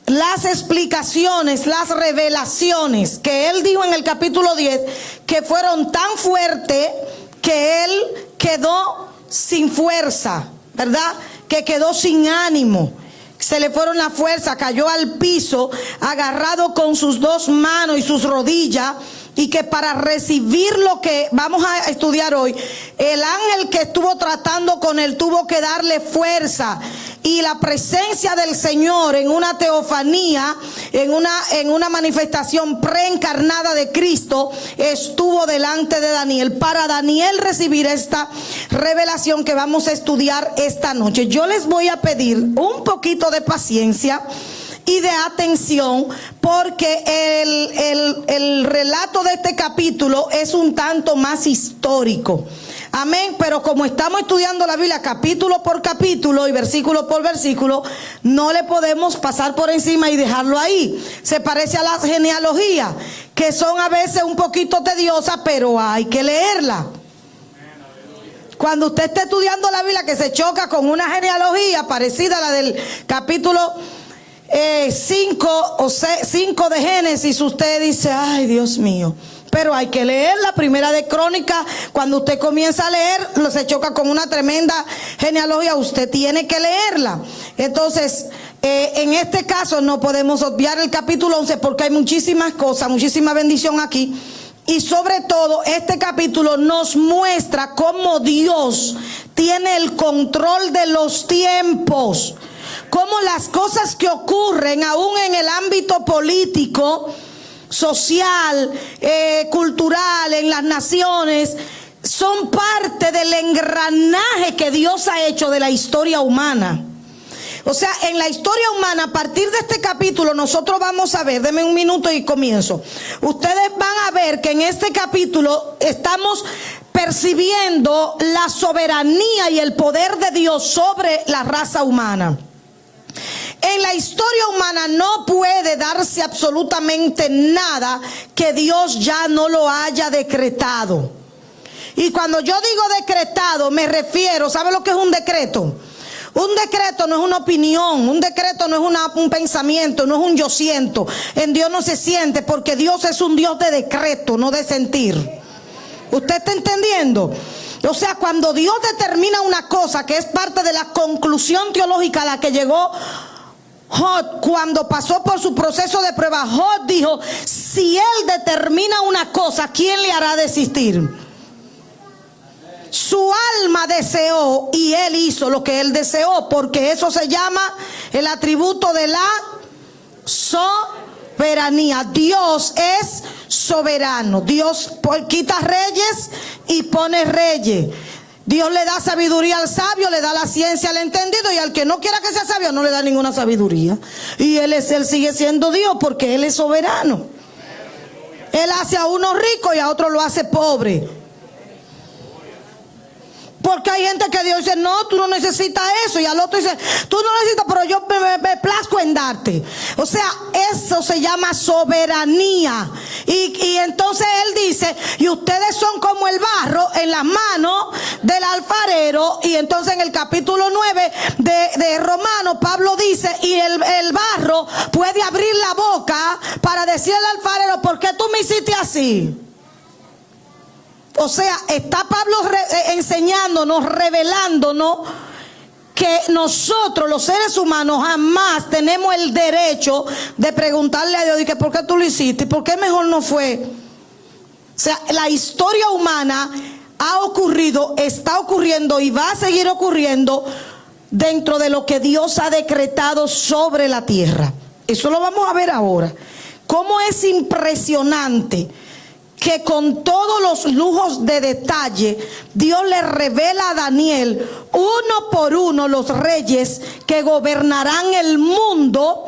las explicaciones, las revelaciones que él dijo en el capítulo 10, que fueron tan fuertes que él quedó sin fuerza, ¿verdad? Que quedó sin ánimo. Se le fueron la fuerza, cayó al piso, agarrado con sus dos manos y sus rodillas, y que para recibir lo que vamos a estudiar hoy, el ángel que estuvo tratando con él tuvo que darle fuerza, y la presencia del Señor en una teofanía, en una manifestación preencarnada de Cristo, estuvo delante de Daniel, para Daniel recibir esta revelación que vamos a estudiar esta noche. Yo les voy a pedir un poquito de paciencia y de atención, porque el relato de este capítulo es un tanto más histórico. Amén. Pero como estamos estudiando la Biblia capítulo por capítulo y versículo por versículo, no le podemos pasar por encima y dejarlo ahí. Se parece a las genealogías, que son a veces un poquito tediosas, pero hay que leerla. Cuando usted esté estudiando la Biblia que se choca con una genealogía parecida a la del capítulo 5 de Génesis, usted dice: ay, Dios mío. Pero hay que leer la Primera de Crónicas. Cuando usted comienza a leer, se choca con una tremenda genealogía, usted tiene que leerla. Entonces, en este caso no podemos obviar el capítulo 11, porque hay muchísimas cosas, muchísima bendición aquí. Y sobre todo, este capítulo nos muestra cómo Dios tiene el control de los tiempos, cómo las cosas que ocurren aún en el ámbito político, social, cultural, en las naciones, son parte del engranaje que Dios ha hecho de la historia humana. O sea, en la historia humana, a partir de este capítulo, nosotros vamos a ver, denme un minuto y comienzo. Ustedes van a ver que en este capítulo estamos percibiendo la soberanía y el poder de Dios sobre la raza humana. En la historia humana no puede darse absolutamente nada que Dios ya no lo haya decretado. Y cuando yo digo decretado, me refiero, ¿sabe lo que es un decreto? Un decreto no es una opinión, un decreto no es un pensamiento, no es un yo siento. En Dios no se siente, porque Dios es un Dios de decreto, no de sentir. ¿Usted está entendiendo? O sea, cuando Dios determina una cosa que es parte de la conclusión teológica a la que llegó Job cuando pasó por su proceso de prueba, Job dijo: si él determina una cosa, ¿quién le hará desistir? Su alma deseó y él hizo lo que él deseó, porque eso se llama el atributo de la soberanía. Dios es soberano. Dios quita reyes y pone reyes. Dios le da sabiduría al sabio, le da la ciencia al entendido, y al que no quiera que sea sabio no le da ninguna sabiduría. Y él sigue siendo Dios, porque él es soberano. Él hace a uno rico y a otro lo hace pobre. Porque hay gente que Dios dice: no, tú no necesitas eso. Y al otro dice: tú no necesitas, pero yo me plazco en darte. O sea, eso se llama soberanía. Y entonces él dice: y ustedes son como el barro en las manos del alfarero. Y entonces en el capítulo 9 de Romanos, Pablo dice: y el barro puede abrir la boca para decirle al alfarero: ¿por qué tú me hiciste así? O sea, está Pablo enseñándonos, revelándonos que nosotros, los seres humanos, jamás tenemos el derecho de preguntarle a Dios: ¿por qué tú lo hiciste? ¿Por qué mejor no fue? O sea, la historia humana ha ocurrido, está ocurriendo y va a seguir ocurriendo dentro de lo que Dios ha decretado sobre la tierra. Eso lo vamos a ver ahora. Cómo es impresionante que con todos los lujos de detalle Dios le revela a Daniel uno por uno los reyes que gobernarán el mundo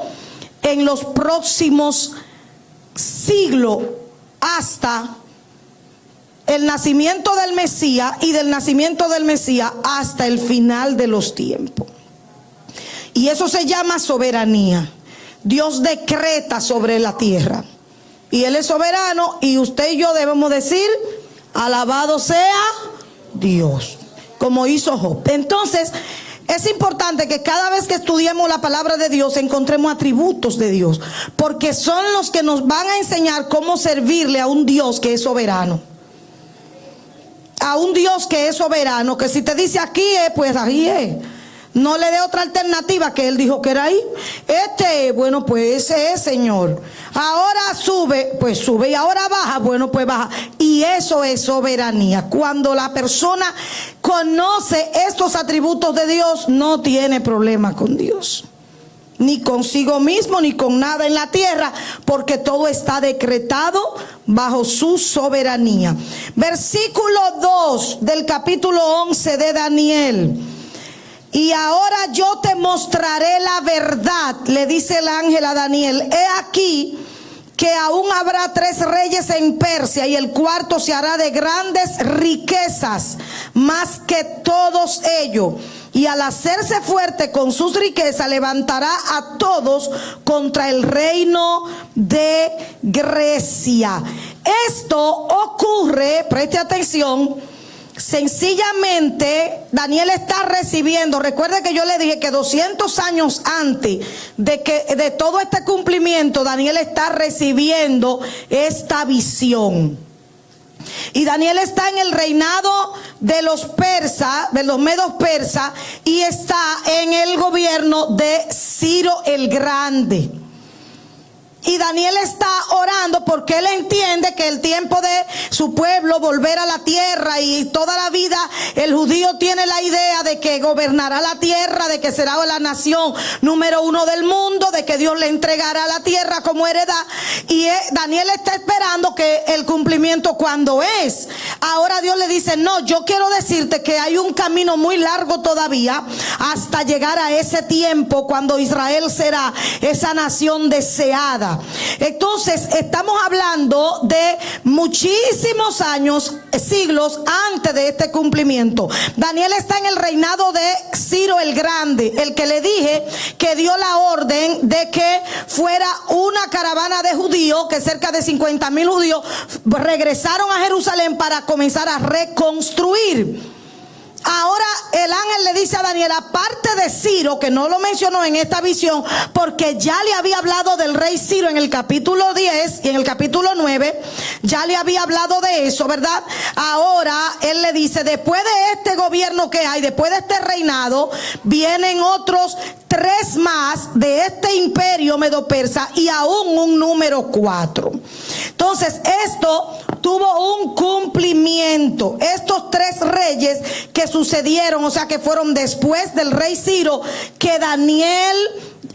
en los próximos siglos, hasta el nacimiento del Mesías, y del nacimiento del Mesías hasta el final de los tiempos. Y eso se llama soberanía. Dios decreta sobre la tierra. Y Él es soberano, y usted y yo debemos decir: alabado sea Dios, como hizo Job. Entonces, Es importante que cada vez que estudiemos la palabra de Dios encontremos atributos de Dios, porque son los que nos van a enseñar cómo servirle a un Dios que es soberano. A un Dios que es soberano, que si te dice aquí es, pues ahí es. No le dé otra alternativa, que él dijo que era ahí. Bueno, pues ese es, Señor. Ahora sube, pues sube, y ahora baja, bueno, pues baja. Y eso es soberanía. Cuando la persona conoce estos atributos de Dios, no tiene problema con Dios, ni consigo mismo, ni con nada en la tierra, porque todo está decretado bajo su soberanía. Versículo 2 del capítulo 11 de Daniel. Y ahora yo te mostraré la verdad, le dice el ángel a Daniel. He aquí que aún habrá 3 reyes en Persia, y el cuarto se hará de grandes riquezas, más que todos ellos. Y al hacerse fuerte con sus riquezas, levantará a todos contra el reino de Grecia. Esto ocurre, preste atención, sencillamente Daniel está recibiendo. Recuerde que yo le dije que 200 años antes de todo este cumplimiento, Daniel está recibiendo esta visión. Y Daniel está en el reinado de los persas, de los medos persas, y está en el gobierno de Ciro el Grande. Y Daniel está orando porque él entiende que el tiempo de su pueblo volver a la tierra, y toda la vida el judío tiene la idea de que gobernará la tierra, de que será la nación número 1 del mundo, de que Dios le entregará la tierra como heredad. Y Daniel está esperando que el cumplimiento cuando es. Ahora Dios le dice: no, yo quiero decirte que hay un camino muy largo todavía hasta llegar a ese tiempo cuando Israel será esa nación deseada. Entonces estamos hablando de muchísimos años, siglos antes de este cumplimiento. Daniel está en el reinado de Ciro el Grande, el que le dije que dio la orden de que fuera una caravana de judíos, que cerca de 50,000 judíos regresaron a Jerusalén para comenzar a reconstruir. Ahora el ángel le dice a Daniel, aparte de Ciro, que no lo mencionó en esta visión, porque ya le había hablado del rey Ciro en el capítulo 10 y en el capítulo 9, ya le había hablado de eso, ¿verdad? Ahora él le dice, después de este gobierno que hay, después de este reinado, vienen otros 3 más de este imperio medo-persa, y aún un número 4. Entonces esto tuvo un cumplimiento. Estos 3 reyes que sucedieron, o sea que fueron después del rey Ciro, que Daniel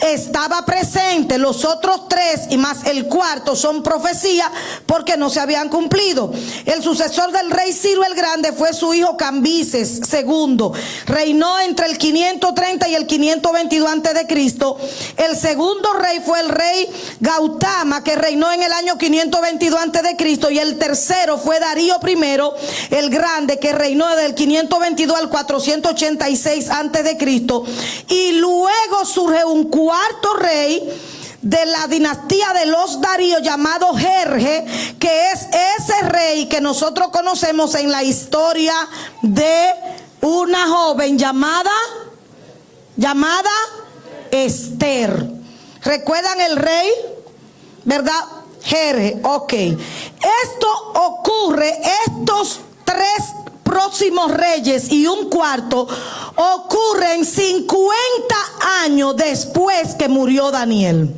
estaba presente. Los otros 3 y más el cuarto son profecía porque no se habían cumplido. El sucesor del rey Ciro el Grande fue su hijo Cambises II. Reinó entre el 530 y el 522 antes de Cristo. El segundo rey fue el rey Gautama, que reinó en el año 522 antes de Cristo, y el tercero fue Darío I el Grande, que reinó del 522 al 486 antes de Cristo. Y luego surge un cuarto rey de la dinastía de los Darío llamado Jerje, que es ese rey que nosotros conocemos en la historia de una joven llamada Esther. ¿Recuerdan el rey? ¿Verdad? Jerje. Ok. Esto ocurre, estos 3 próximos reyes y un cuarto ocurren 50 años después que murió Daniel.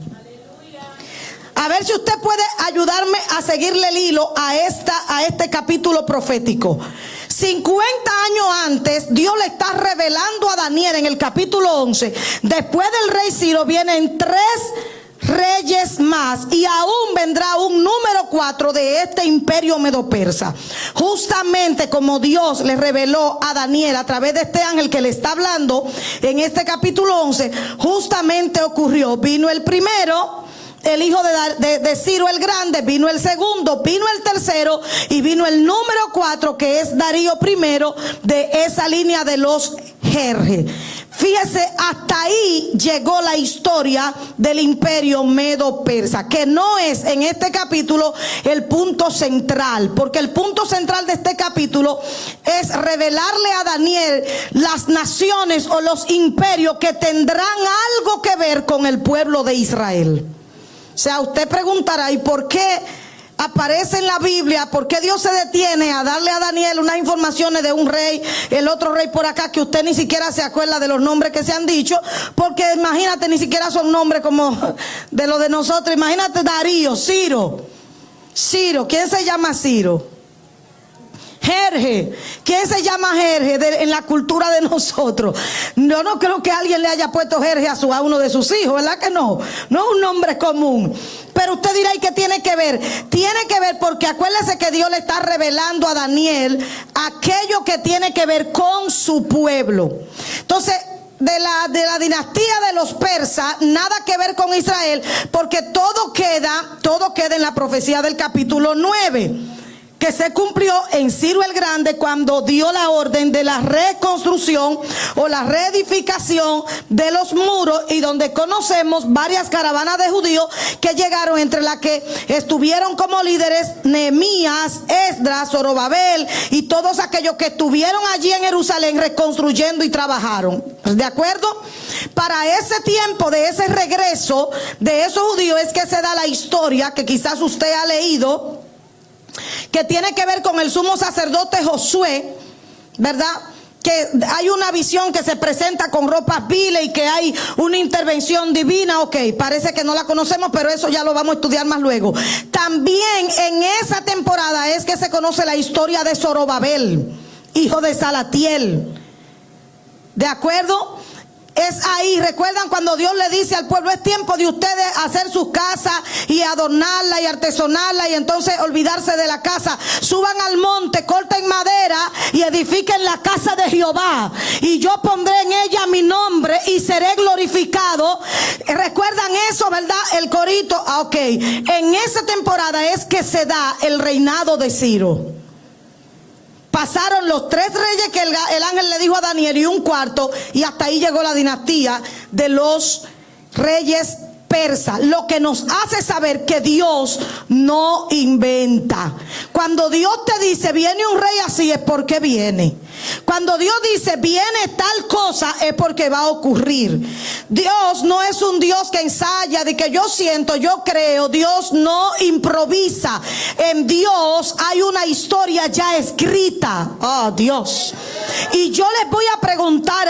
A ver si usted puede ayudarme a seguirle el hilo a este capítulo profético. 50 años antes, Dios le está revelando a Daniel en el capítulo 11. Después del rey Ciro vienen 3 reyes más, y aún vendrá un número 4 de este imperio medo-persa. Justamente como Dios le reveló a Daniel a través de este ángel que le está hablando en este capítulo 11, justamente ocurrió. Vino el primero, el hijo de Ciro el Grande, vino el segundo, vino el tercero, y vino el número 4, que es Darío I de esa línea de los Jerje. Fíjese, hasta ahí llegó la historia del imperio medo-persa, que no es en este capítulo el punto central, porque el punto central de este capítulo es revelarle a Daniel las naciones o los imperios que tendrán algo que ver con el pueblo de Israel. O sea, usted preguntará, ¿y por qué aparece en la Biblia? ¿Por qué Dios se detiene a darle a Daniel unas informaciones de un rey, el otro rey por acá, que usted ni siquiera se acuerda de los nombres que se han dicho? Porque imagínate, ni siquiera son nombres como de los de nosotros. Imagínate Darío, Ciro. ¿Quién se llama Ciro? Jerje. ¿Quién se llama Jerje en la cultura de nosotros? Yo no creo que alguien le haya puesto Jerje a uno de sus hijos, ¿verdad que no? No es un nombre común. Pero usted dirá, ¿y qué tiene que ver? Tiene que ver porque acuérdese que Dios le está revelando a Daniel aquello que tiene que ver con su pueblo. Entonces, de la dinastía de los persas, nada que ver con Israel, porque todo queda en la profecía del capítulo 9. Que se cumplió en Ciro el Grande cuando dio la orden de la reconstrucción o la reedificación de los muros, y donde conocemos varias caravanas de judíos que llegaron, entre las que estuvieron como líderes Nehemías, Esdras, Zorobabel y todos aquellos que estuvieron allí en Jerusalén reconstruyendo y trabajaron. ¿De acuerdo? Para ese tiempo de ese regreso de esos judíos es que se da la historia que quizás usted ha leído, que tiene que ver con el sumo sacerdote Josué, ¿verdad? Que hay una visión que se presenta con ropas viles y que hay una intervención divina. Ok, parece que no la conocemos, pero eso ya lo vamos a estudiar más luego. También en esa temporada es que se conoce la historia de Zorobabel, hijo de Salatiel. ¿De acuerdo? Es ahí, recuerdan cuando Dios le dice al pueblo: es tiempo de ustedes hacer sus casas y adornarla y artesonarla, y entonces olvidarse de la casa. Suban al monte, corten madera y edifiquen la casa de Jehová, y yo pondré en ella mi nombre y seré glorificado. ¿Recuerdan eso, verdad? El corito. Ok, en esa temporada es que se da el reinado de Ciro. Pasaron los 3 reyes que el ángel le dijo a Daniel y un cuarto, y hasta ahí llegó la dinastía de los reyes persas. Lo que nos hace saber que Dios no inventa. Cuando Dios te dice viene un rey así, es porque viene. Cuando Dios dice viene tal cosa, es porque va a ocurrir. Dios no es un Dios que ensaya de que yo siento, yo creo. Dios no improvisa. En Dios hay una historia ya escrita. Oh, Dios. Y yo les voy a preguntar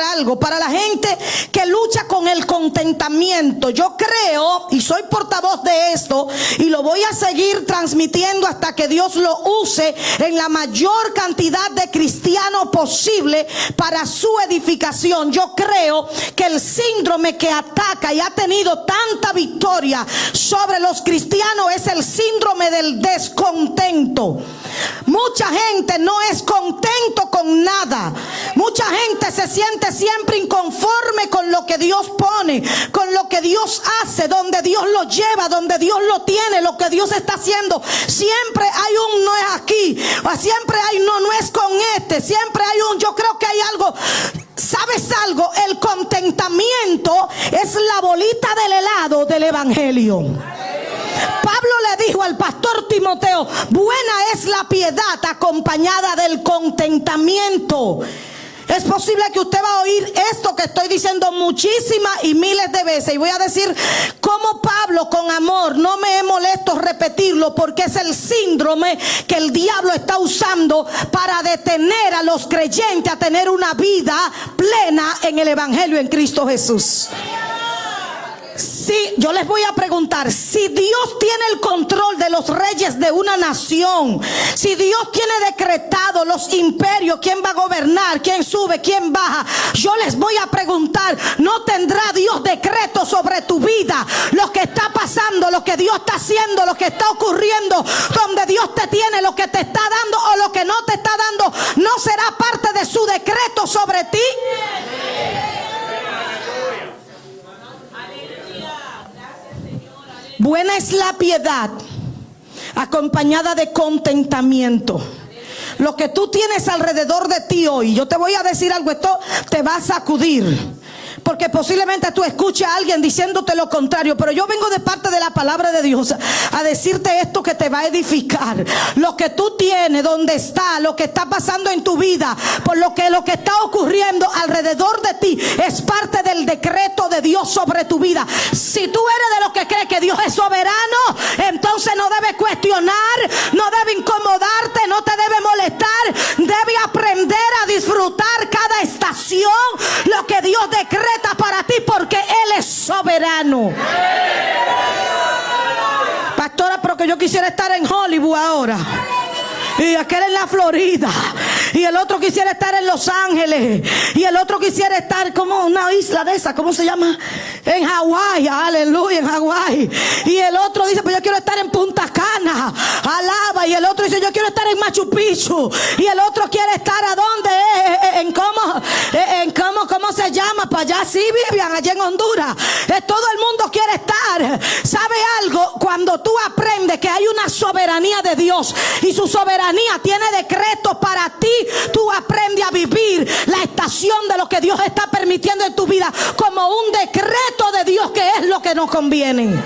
algo, para la gente que lucha con el contentamiento. Yo creo, y soy portavoz de esto, y lo voy a seguir transmitiendo hasta que Dios lo use en la mayor cantidad de cristianos posible para su edificación. Yo creo que el síndrome que ataca y ha tenido tanta victoria sobre los cristianos es el síndrome del descontento. Mucha gente no es contento con nada. Mucha gente se siente siempre inconforme con lo que Dios pone, con lo que Dios hace, donde Dios lo lleva, donde Dios lo tiene, lo que Dios está haciendo. Siempre hay un no es aquí, siempre hay no es con este, siempre hay un yo creo que hay algo. ¿Sabes algo? El contentamiento es la bolita del helado del evangelio. Pablo le dijo al pastor Timoteo: buena es la piedad acompañada del contentamiento. Es posible que usted va a oír esto que estoy diciendo muchísimas y miles de veces, y voy a decir como Pablo, con amor, no me molesto repetirlo, porque es el síndrome que el diablo está usando para detener a los creyentes a tener una vida plena en el evangelio en Cristo Jesús. Sí, yo les voy a preguntar, si Dios tiene el control de los reyes de una nación, si Dios tiene decretado los imperios, quién va a gobernar, quién sube, quién baja, yo les voy a preguntar, ¿no tendrá Dios decreto sobre tu vida? Lo que está pasando, lo que Dios está haciendo, lo que está ocurriendo, donde Dios te tiene, lo que te está dando o lo que no te está dando, ¿no será parte de su decreto sobre ti? Buena es la piedad acompañada de contentamiento. Lo que tú tienes alrededor de ti hoy, yo te voy a decir algo, esto te va a sacudir. Porque posiblemente tú escuches a alguien diciéndote lo contrario, pero yo vengo de parte de la palabra de Dios a decirte esto que te va a edificar. Lo que tú tienes, donde está, lo que está pasando en tu vida, por lo que está ocurriendo alrededor de ti, es parte del decreto de Dios sobre tu vida. Si tú eres de los que cree que Dios es soberano, entonces no debes cuestionar, no debe incomodarte, no te debe molestar, debe aprender a disfrutar cada estación, lo que Dios decreta para ti, porque Él es soberano. Pastora, pero que yo quisiera estar en Hollywood ahora, y aquel en la Florida, y el otro quisiera estar en Los Ángeles, y el otro quisiera estar como una isla de esa, ¿cómo se llama? En Hawái, aleluya, en Hawái. Y el otro dice, pues yo quiero estar en Punta Cana, alaba. Y el otro dice, yo quiero estar en Machu Picchu. Y el otro quiere estar ¿a dónde? ¿Cómo se llama? Para allá, sí, Vivian, allá en Honduras. Todo el mundo quiere estar. ¿Sabe algo? Cuando tú aprendes que hay una soberanía de Dios y su soberanía tiene decretos para ti, tú aprendes a vivir la estación de lo que Dios está permitiendo en tu vida como un decreto de Dios, que es lo que nos conviene.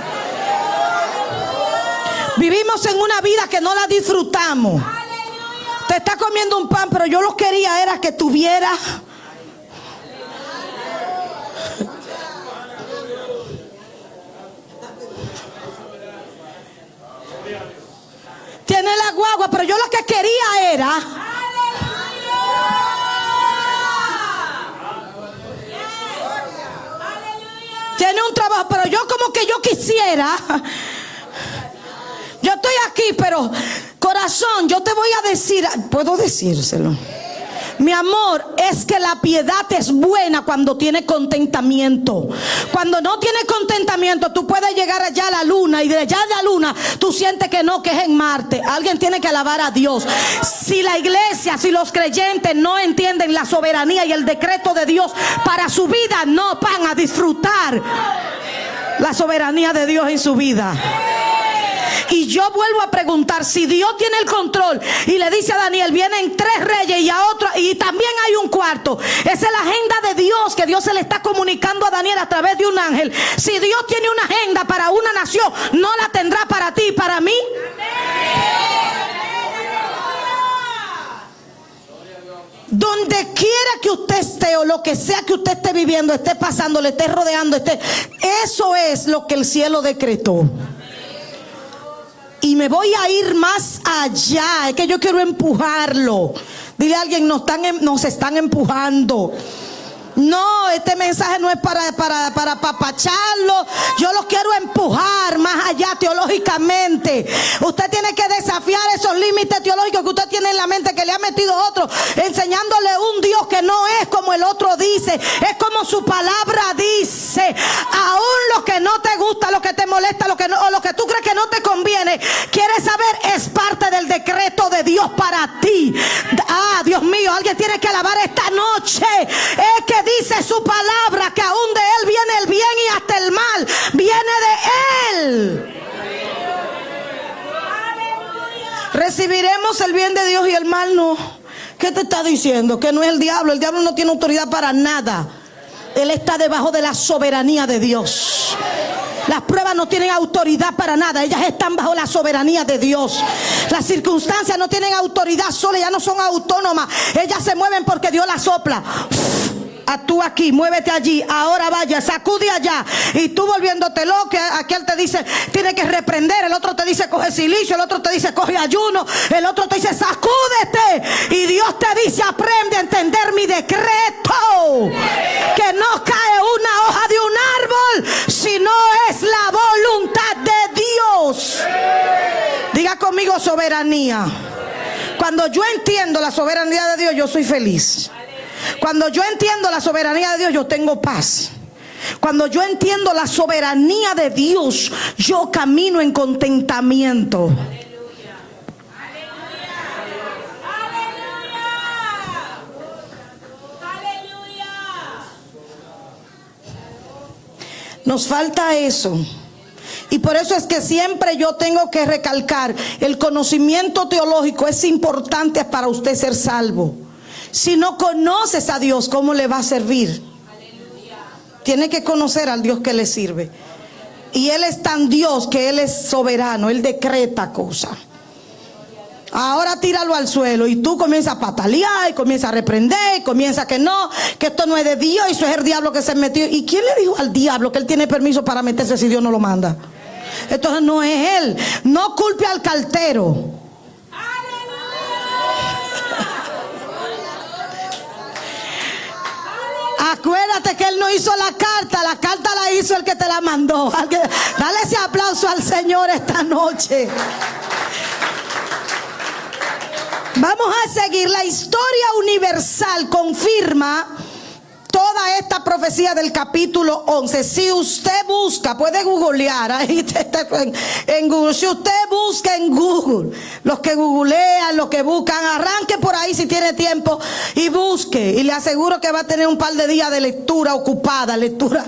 Vivimos en una vida que no la disfrutamos. Te está comiendo un pan, pero yo lo quería era que tuviera. Tiene la guagua, pero yo lo que quería era. Tiene un trabajo, pero yo como que yo quisiera. Yo estoy aquí, pero corazón, yo te voy a decir, puedo decírselo. Mi amor, es que la piedad es buena cuando tiene contentamiento. Cuando no tiene contentamiento, tú puedes llegar allá a la luna, y de allá de la luna tú sientes que no, que es en Marte. Alguien tiene que alabar a Dios. Si la iglesia, si los creyentes no entienden la soberanía y el decreto de Dios para su vida, no van a disfrutar la soberanía de Dios en su vida. Y yo vuelvo a preguntar, si Dios tiene el control y le dice a Daniel, vienen 3 reyes y a otro, y también hay un cuarto, esa es la agenda de Dios que Dios se le está comunicando a Daniel a través de un ángel. Si Dios tiene una agenda para una nación, ¿no la tendrá para ti y para mí? Donde quiera que usted esté, o lo que sea que usted esté viviendo, esté pasando, le esté rodeando, eso es lo que el cielo decretó. Y me voy a ir más allá. Es que yo quiero empujarlo. Dile a alguien, nos están empujando. No, este mensaje no es para apapacharlo. Yo los quiero empujar más allá teológicamente. Usted tiene que desafiar esos límites teológicos que usted tiene en la mente, que le ha metido otro, enseñándole un Dios que no es como el otro dice, es como su palabra dice. Aún lo que no te gusta, lo que te molesta, o lo que tú crees que no te conviene, quieres saber, es parte del decreto de Dios para ti. Dios mío, alguien tiene que alabar esta noche. Es que dice su palabra que aún de Él viene el bien y hasta el mal viene de Él. Recibiremos el bien de Dios y el mal no. ¿Qué te está diciendo? Que no es el diablo. El diablo no tiene autoridad para nada. Él está debajo de la soberanía de Dios. Las pruebas no tienen autoridad para nada. Ellas están bajo la soberanía de Dios. Las circunstancias no tienen autoridad sola. Ellas no son autónomas. Ellas se mueven porque Dios las sopla. Tú aquí, muévete allí, ahora vaya, sacude allá. Y tú volviéndote loco, aquel te dice, tiene que reprender. El otro te dice, coge silicio. El otro te dice, coge ayuno. El otro te dice, sacúdete. Y Dios te dice, aprende a entender mi decreto. Que no cae una hoja de un árbol si no es la voluntad de Dios. Diga conmigo, soberanía. Cuando yo entiendo la soberanía de Dios, yo soy feliz. Cuando yo entiendo la soberanía de Dios, yo tengo paz. Cuando yo entiendo la soberanía de Dios, yo camino en contentamiento. Nos falta eso. Y por eso es que siempre yo tengo que recalcar, el conocimiento teológico es importante para usted ser salvo. Si no conoces a Dios, ¿cómo le va a servir? Tiene que conocer al Dios que le sirve. Y Él es tan Dios que Él es soberano, Él decreta cosas. Ahora tíralo al suelo y tú comienzas a patalear y comienzas a reprender y comienzas que no, que esto no es de Dios y eso es el diablo que se metió. ¿Y quién le dijo al diablo que él tiene permiso para meterse si Dios no lo manda? Entonces no es él. No culpe al cartero. Acuérdate que él no hizo la carta la hizo el que te la mandó. Dale ese aplauso al Señor esta noche. Vamos a seguir. La historia universal confirma toda esta profecía del capítulo 11. Si usted busca, puede googlear ahí en Google. Si usted busca en Google, los que googlean, los que buscan, arranque por ahí si tiene tiempo y busque. Y le aseguro que va a tener un par de días de lectura ocupada, lectura.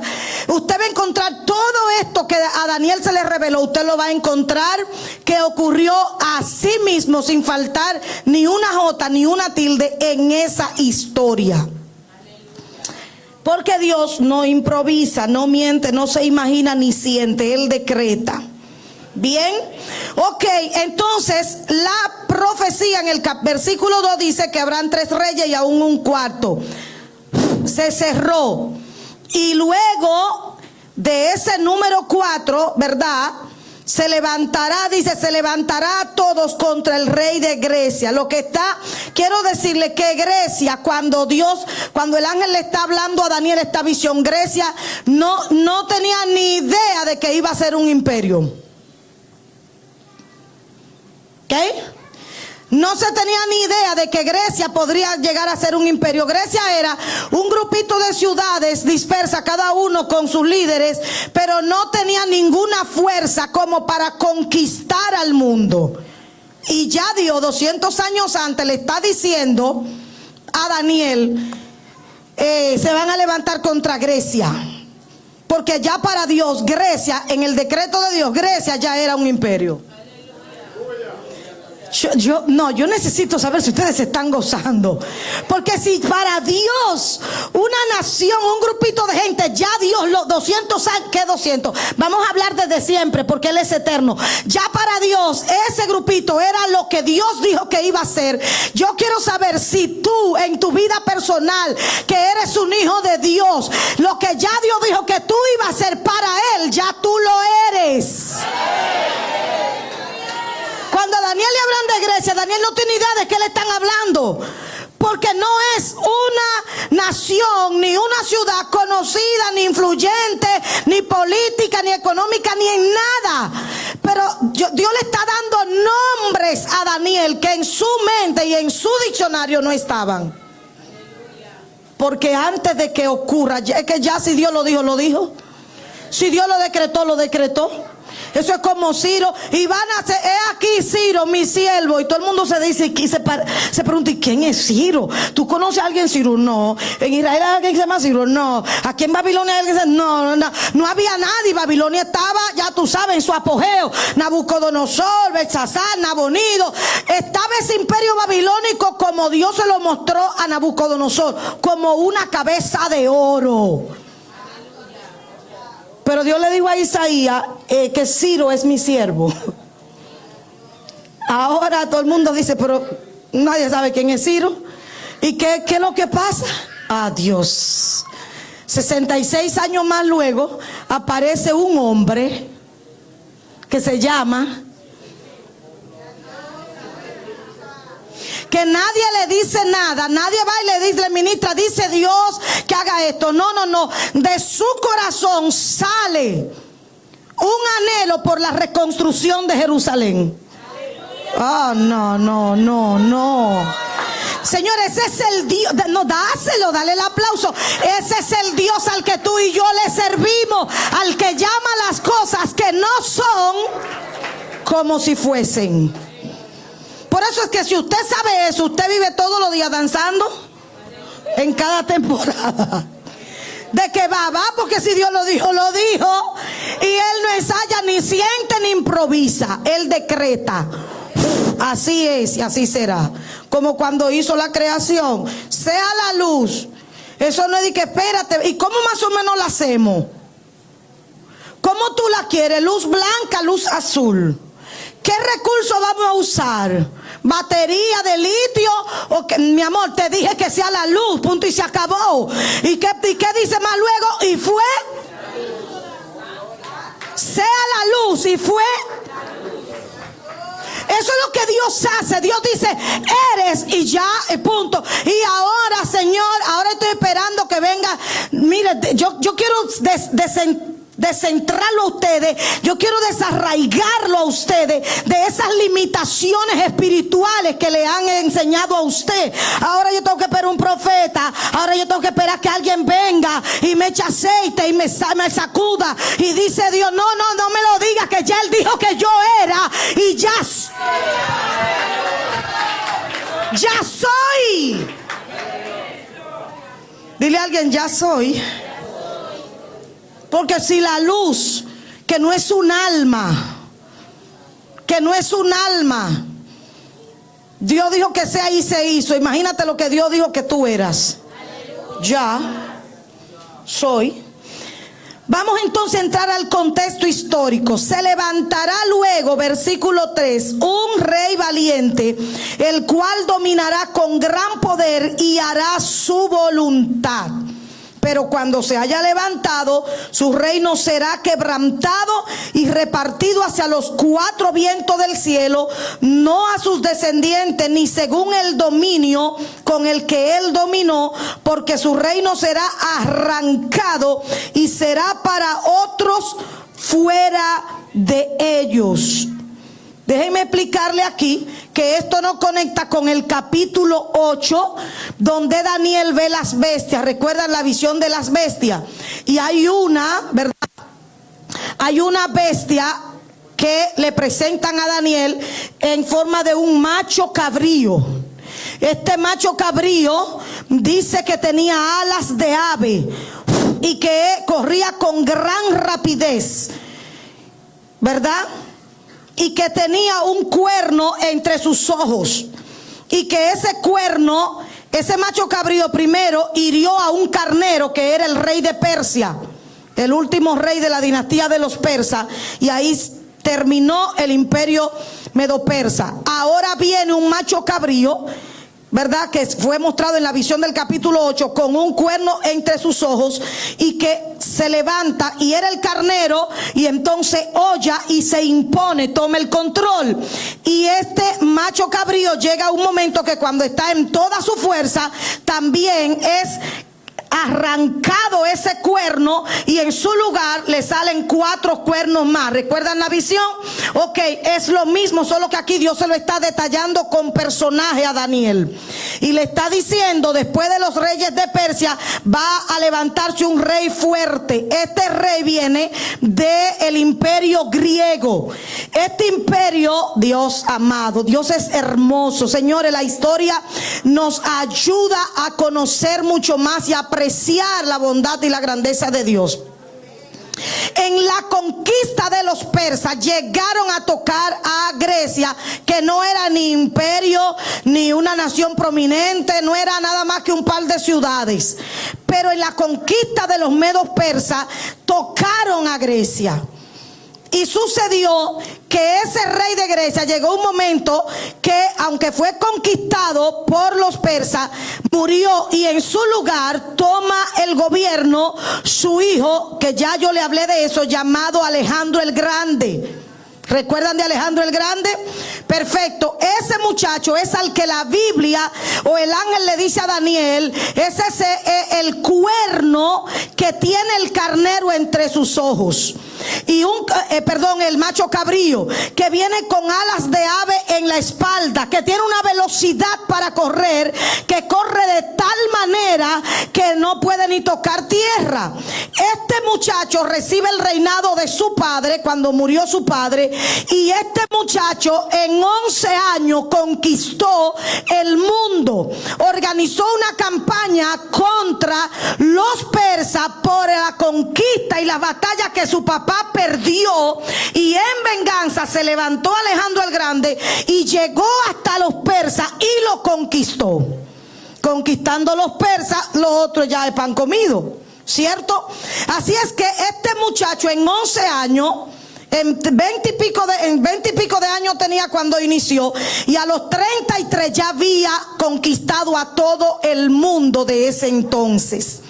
Usted va a encontrar todo esto que a Daniel se le reveló. Usted lo va a encontrar que ocurrió a sí mismo sin faltar ni una jota ni una tilde en esa historia. Porque Dios no improvisa, no miente, no se imagina ni siente, Él decreta. Bien, ok, entonces la profecía en el versículo 2 dice que habrán 3 reyes y aún un cuarto. Se cerró. Y luego de ese número 4, ¿verdad? Se levantará, dice, se levantará a todos contra el rey de Grecia. Lo que está, quiero decirle que Grecia, cuando el ángel le está hablando a Daniel esta visión, Grecia no tenía ni idea de que iba a ser un imperio. ¿Ok? No se tenía ni idea de que Grecia podría llegar a ser un imperio. Grecia era un grupito de ciudades dispersas, cada uno con sus líderes, pero no tenía ninguna fuerza como para conquistar al mundo. Y ya Dios 200 años antes le está diciendo a Daniel, se van a levantar contra Grecia. Porque ya para Dios, Grecia, en el decreto de Dios, Grecia ya era un imperio. Yo necesito saber si ustedes se están gozando. Porque si para Dios una nación, un grupito de gente, ya Dios los 200 años, ¿qué 200? Vamos a hablar desde siempre porque Él es eterno. Ya para Dios ese grupito era lo que Dios dijo que iba a ser. Yo quiero saber si tú en tu vida personal, que eres un hijo de Dios, lo que ya Dios dijo que tú ibas a ser para Él, ya tú lo eres. Cuando a Daniel le hablan de Grecia, Daniel no tiene idea de qué le están hablando. Porque no es una nación, ni una ciudad conocida, ni influyente, ni política, ni económica, ni en nada. Pero Dios le está dando nombres a Daniel que en su mente y en su diccionario no estaban. Porque antes de que ocurra, es que ya si Dios lo dijo, lo dijo. Si Dios lo decretó, lo decretó. Eso es como Ciro. Y van a hacer, he aquí Ciro, mi siervo. Y todo el mundo se dice, y se pregunta, ¿y quién es Ciro? ¿Tú conoces a alguien Ciro? No. ¿En Israel hay alguien que se llama Ciro? No. ¿Aquí en Babilonia hay alguien que se llama? No. No había nadie. Babilonia estaba, ya tú sabes, en su apogeo. Nabucodonosor, Belsasar, Nabonido. Estaba ese imperio babilónico como Dios se lo mostró a Nabucodonosor, como una cabeza de oro. Pero Dios le dijo a Isaías que Ciro es mi siervo. Ahora todo el mundo dice, pero nadie sabe quién es Ciro. ¿Y qué es lo que pasa? Dios. 66 años más luego aparece un hombre que se llama, que nadie le dice nada, nadie va y le dice, le ministra, dice Dios que haga esto. No. De su corazón sale un anhelo por la reconstrucción de Jerusalén. No. Señor, ese es el Dios. No, dale el aplauso. Ese es el Dios al que tú y yo le servimos, al que llama las cosas que no son como si fuesen. Por eso es que si usted sabe eso, usted vive todos los días danzando en cada temporada. De que va, porque si Dios lo dijo, y Él no ensaya ni siente, ni improvisa. Él decreta. Así es y así será. Como cuando hizo la creación. Sea la luz. Eso no es de que espérate. ¿Y cómo más o menos la hacemos? ¿Cómo tú la quieres? ¿Luz blanca, luz azul? ¿Qué recurso vamos a usar? ¿Batería de litio? ¿O que, mi amor, te dije que sea la luz, punto y se acabó? ¿Y qué dice más luego? Y fue. Sea la luz y fue. Eso es lo que Dios hace. Dios dice, eres y ya, punto. Y ahora, Señor, ahora estoy esperando que venga. Mire, yo quiero descentrarlo a ustedes. Yo quiero desarraigarlo a ustedes de esas limitaciones espirituales que le han enseñado a usted. Ahora yo tengo que esperar un profeta. Ahora yo tengo que esperar que alguien venga y me eche aceite y me sacuda. Y dice Dios, no me lo digas, que ya Él dijo que yo era y ya soy. Dile a alguien, ya soy. Porque si la luz, que no es un alma, Dios dijo que sea y se hizo. Imagínate lo que Dios dijo que tú eras. Ya soy. Vamos entonces a entrar al contexto histórico. Se levantará luego, versículo 3, un rey valiente, el cual dominará con gran poder y hará su voluntad. Pero cuando se haya levantado, su reino será quebrantado y repartido hacia los cuatro vientos del cielo, no a sus descendientes, ni según el dominio con el que él dominó, porque su reino será arrancado y será para otros fuera de ellos. Déjenme explicarle aquí que esto no conecta con el capítulo 8, donde Daniel ve las bestias. ¿Recuerdan la visión de las bestias? Y hay una, ¿verdad? Hay una bestia que le presentan a Daniel en forma de un macho cabrío. Este macho cabrío dice que tenía alas de ave y que corría con gran rapidez, ¿verdad? Y que tenía un cuerno entre sus ojos. Y que ese cuerno, ese macho cabrío primero hirió a un carnero que era el rey de Persia, el último rey de la dinastía de los persas. Y ahí terminó el imperio medo-persa. Ahora viene un macho cabrío, ¿verdad? Que fue mostrado en la visión del capítulo 8 con un cuerno entre sus ojos y que se levanta y era el carnero y entonces holla y se impone, toma el control. Y este macho cabrío llega a un momento que cuando está en toda su fuerza también es arrancado ese cuerno y en su lugar le salen 4 cuernos más. ¿Recuerdan la visión? Ok, es lo mismo, solo que aquí Dios se lo está detallando con personaje a Daniel. Y le está diciendo, después de los reyes de Persia va a levantarse un rey fuerte. Este rey viene del imperio griego. Este imperio, Dios amado, Dios es hermoso. Señores, la historia nos ayuda a conocer mucho más y a apreciar la bondad y la grandeza de Dios. En la conquista de los persas llegaron a tocar a Grecia, que no era ni imperio ni una nación prominente, no era nada más que un par de ciudades. Pero en la conquista de los medos persas tocaron a Grecia. Y sucedió que ese rey de Grecia llegó un momento que, aunque fue conquistado por los persas, murió y en su lugar toma el gobierno su hijo, que ya yo le hablé de eso, llamado Alejandro el Grande. ¿Recuerdan de Alejandro el Grande? Perfecto. Ese muchacho es al que la Biblia o el ángel le dice a Daniel, es el cuerno que tiene el carnero entre sus ojos. Y el macho cabrío que viene con alas de ave en la espalda, que tiene una velocidad para correr, que corre de tal manera que no puede ni tocar tierra. Este muchacho recibe el reinado de su padre cuando murió su padre, y este muchacho en en 11 años conquistó el mundo. Organizó una campaña contra los persas por la conquista y las batallas que su papá perdió, y en venganza se levantó Alejandro el Grande y llegó hasta los persas y lo conquistó. Conquistando los persas, los otros ya es pan comido, ¿cierto? Así es que este muchacho en 11 años, en 20 y pico de años tenía cuando inició, y a los 33 ya había conquistado a todo el mundo de ese entonces.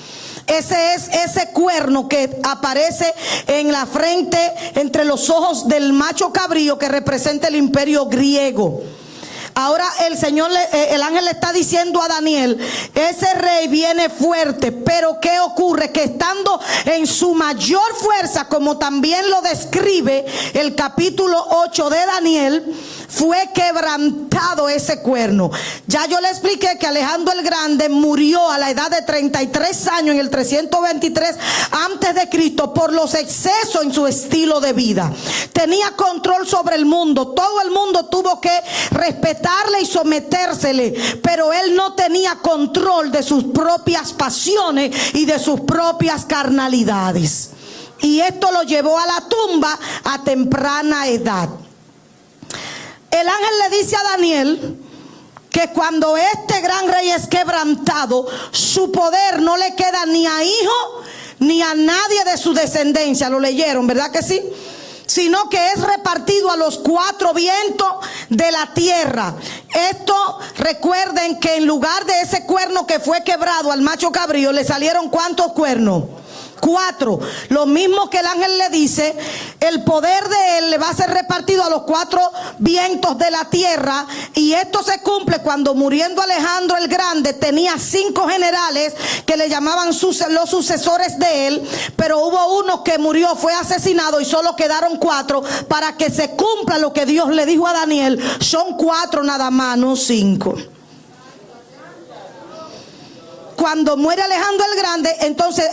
Ese es ese cuerno que aparece en la frente, entre los ojos del macho cabrío, que representa el imperio griego. Ahora el ángel le está diciendo a Daniel, ese rey viene fuerte, pero ¿qué ocurre? Que estando en su mayor fuerza, como también lo describe el capítulo 8 de Daniel, fue quebrantado ese cuerno. Ya yo le expliqué que Alejandro el Grande murió a la edad de 33 años en el 323 antes de Cristo por los excesos en su estilo de vida. Tenía control sobre el mundo, todo el mundo tuvo que respetarle y sometérsele, pero él no tenía control de sus propias pasiones y de sus propias carnalidades, y esto lo llevó a la tumba a temprana edad. El ángel le dice a Daniel que cuando este gran rey es quebrantado, su poder no le queda ni a hijo ni a nadie de su descendencia. Lo leyeron, ¿verdad que sí? Sino que es repartido a los 4 vientos de la tierra. Esto, recuerden que en lugar de ese cuerno que fue quebrado al macho cabrío, le salieron ¿cuántos cuernos? 4. Lo mismo que el ángel le dice, el poder de él le va a ser repartido a los 4 vientos de la tierra. Y esto se cumple cuando, muriendo Alejandro el Grande, tenía 5 generales que le llamaban los sucesores de él, pero hubo uno que murió, fue asesinado, y solo quedaron 4 para que se cumpla lo que Dios le dijo a Daniel. Son 4 nada más, no 5. Cuando muere Alejandro el Grande, entonces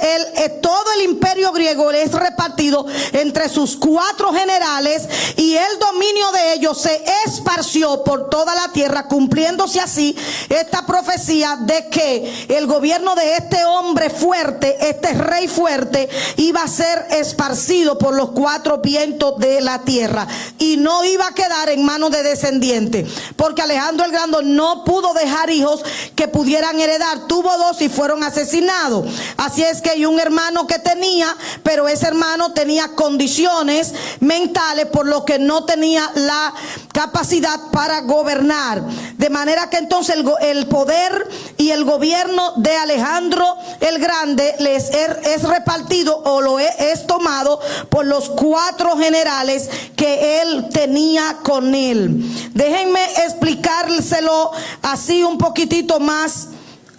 todo el imperio griego es repartido entre sus 4 generales, y el dominio de ellos se esparció por toda la tierra, cumpliéndose así esta profecía de que el gobierno de este hombre fuerte, este rey fuerte, iba a ser esparcido por los 4 vientos de la tierra y no iba a quedar en manos de descendientes, porque Alejandro el Grande no pudo dejar hijos que pudieran heredar. Tuvo 2 y fueron asesinados. Así es que hay un hermano que tenía, pero ese hermano tenía condiciones mentales, por lo que no tenía la capacidad para gobernar. De manera que entonces el poder y el gobierno de Alejandro el Grande es repartido, o lo es tomado por los 4 generales que él tenía con él. Déjenme explicárselo así un poquitito más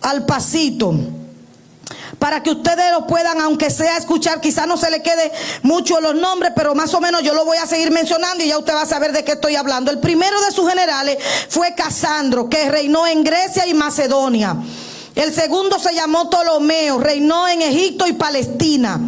al pasito, para que ustedes lo puedan, aunque sea escuchar. Quizás no se le quede mucho los nombres, pero más o menos yo lo voy a seguir mencionando y ya usted va a saber de qué estoy hablando. El primero de sus generales fue Casandro, que reinó en Grecia y Macedonia. El segundo se llamó Ptolomeo, reinó en Egipto y Palestina.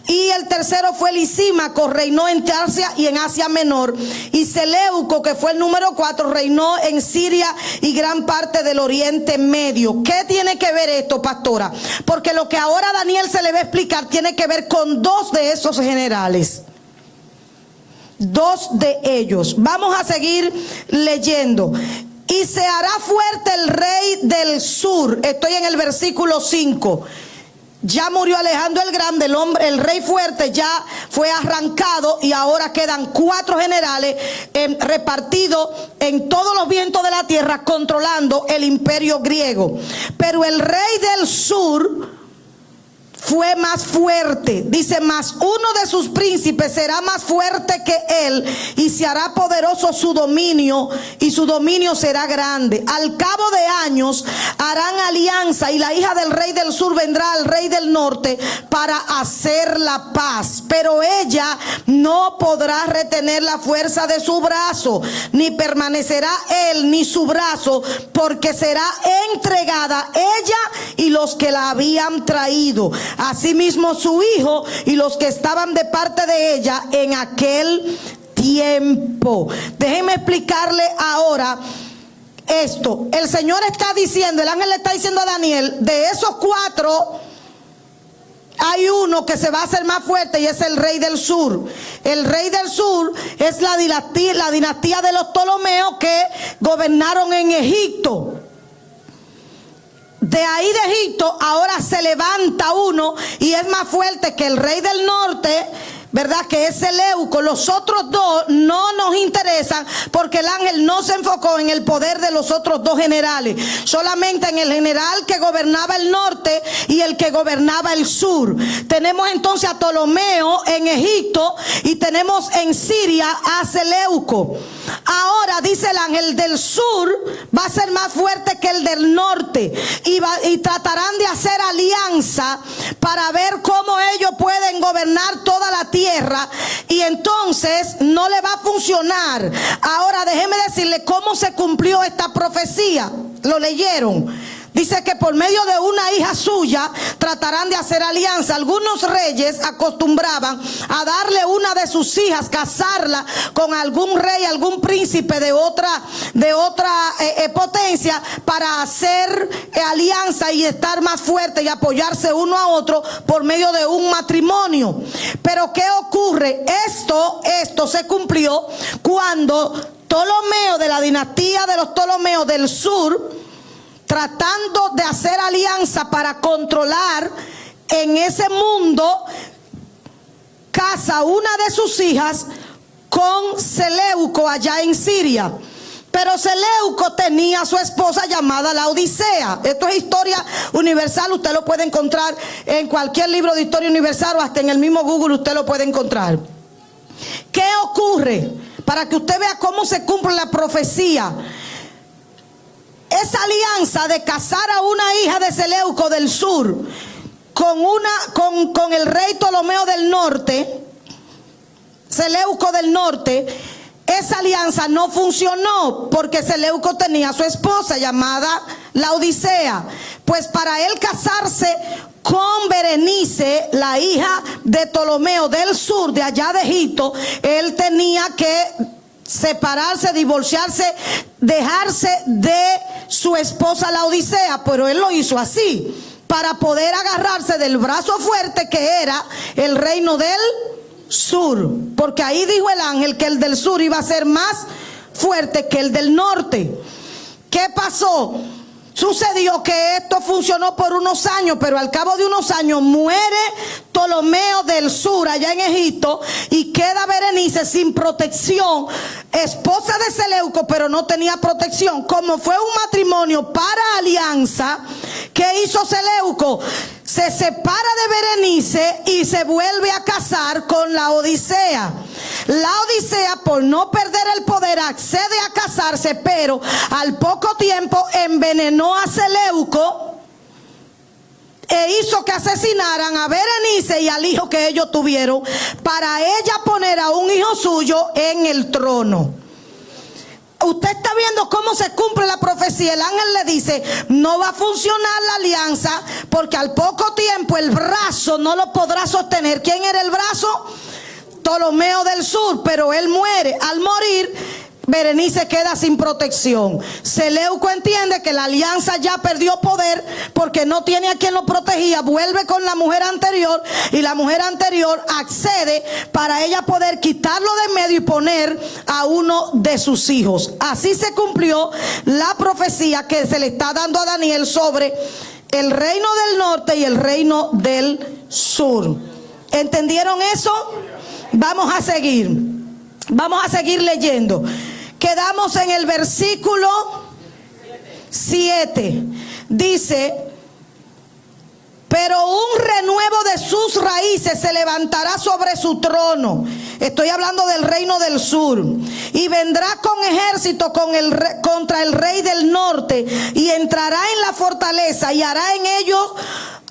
Y el tercero fue Lisímaco, reinó en Tarsia y en Asia Menor. Y Seleuco, que fue el número 4, reinó en Siria y gran parte del Oriente Medio. ¿Qué tiene que ver esto, pastora? Porque lo que ahora a Daniel se le va a explicar tiene que ver con 2 de esos generales. 2 de ellos. Vamos a seguir leyendo. Y se hará fuerte el rey del sur. Estoy en el versículo 5. Ya murió Alejandro el Grande, el rey fuerte ya fue arrancado, y ahora quedan 4 generales repartidos en todos los vientos de la tierra, controlando el imperio griego. Pero el rey del sur fue más fuerte. Dice, más uno de sus príncipes será más fuerte que él, y se hará poderoso su dominio, y su dominio será grande. Al cabo de años harán alianza, y la hija del rey del sur vendrá al rey del norte para hacer la paz. Pero ella no podrá retener la fuerza de su brazo, ni permanecerá él ni su brazo, porque será entregada ella y los que la habían traído. Asimismo su hijo y los que estaban de parte de ella en aquel tiempo. Déjenme explicarle ahora esto. El Señor está diciendo, el ángel le está diciendo a Daniel, de esos 4 hay uno que se va a hacer más fuerte y es el rey del sur. El rey del sur es la dinastía de los Ptolomeos que gobernaron en Egipto. De ahí de Egipto ahora se levanta uno y es más fuerte que el rey del norte, ¿verdad? Que es Seleuco. Los otros 2 no nos interesan porque el ángel no se enfocó en el poder de los otros 2 generales, solamente en el general que gobernaba el norte y el que gobernaba el sur. Tenemos entonces a Ptolomeo en Egipto y tenemos en Siria a Seleuco. Ahora dice el ángel, del sur va a ser más fuerte que el del norte y tratarán de hacer alianza para ver cómo ellos pueden gobernar toda la tierra, y entonces no le va a funcionar. Ahora déjeme decirle cómo se cumplió esta profecía. Lo leyeron. Dice que por medio de una hija suya tratarán de hacer alianza. Algunos reyes acostumbraban a darle una de sus hijas, casarla con algún rey, algún príncipe de otra potencia, para hacer alianza y estar más fuerte y apoyarse uno a otro por medio de un matrimonio. Pero ¿qué ocurre? Esto se cumplió cuando Ptolomeo, de la dinastía de los Ptolomeos del sur, tratando de hacer alianza para controlar en ese mundo, casa una de sus hijas con Seleuco allá en Siria. Pero Seleuco tenía a su esposa llamada Laodicea. Esto es historia universal, usted lo puede encontrar en cualquier libro de historia universal o hasta en el mismo Google usted lo puede encontrar. ¿Qué ocurre? Para que usted vea cómo se cumple la profecía. Esa alianza de casar a una hija de Seleuco del sur con el rey Ptolomeo del norte, Seleuco del norte, esa alianza no funcionó porque Seleuco tenía a su esposa llamada Laodicea. Pues para él casarse con Berenice, la hija de Ptolomeo del sur, de allá de Egipto, él tenía que separarse, divorciarse, dejarse de su esposa Laodicea. Pero él lo hizo así para poder agarrarse del brazo fuerte que era el reino del sur, porque ahí dijo el ángel que el del sur iba a ser más fuerte que el del norte. ¿Qué pasó? Sucedió que esto funcionó por unos años, pero al cabo de unos años muere Ptolomeo del sur allá en Egipto y queda Berenice sin protección, esposa de Seleuco, pero no tenía protección. Como fue un matrimonio para alianza, ¿qué hizo Seleuco? Se separa de Berenice y se vuelve a casar con Laodicea. Laodicea, por no perder el poder, accede a casarse, pero al poco tiempo envenenó a Seleuco e hizo que asesinaran a Berenice y al hijo que ellos tuvieron, para ella poner a un hijo suyo en el trono. Usted está viendo cómo se cumple la profecía. El ángel le dice, no va a funcionar la alianza porque al poco tiempo el brazo no lo podrá sostener. ¿Quién era el brazo? Ptolomeo del sur, pero él muere. Al morir, Berenice queda sin protección. Seleuco entiende que la alianza ya perdió poder porque no tiene a quien lo protegía. Vuelve con la mujer anterior y la mujer anterior accede para ella poder quitarlo de medio y poner a uno de sus hijos. Así se cumplió la profecía que se le está dando a Daniel sobre el reino del norte y el reino del sur. ¿Entendieron eso? Vamos a seguir leyendo. Quedamos en el versículo 7. Dice, pero un renuevo de sus raíces se levantará sobre su trono. Estoy hablando del reino del sur. Y vendrá con ejército contra el rey del norte, y entrará en la fortaleza y hará en ellos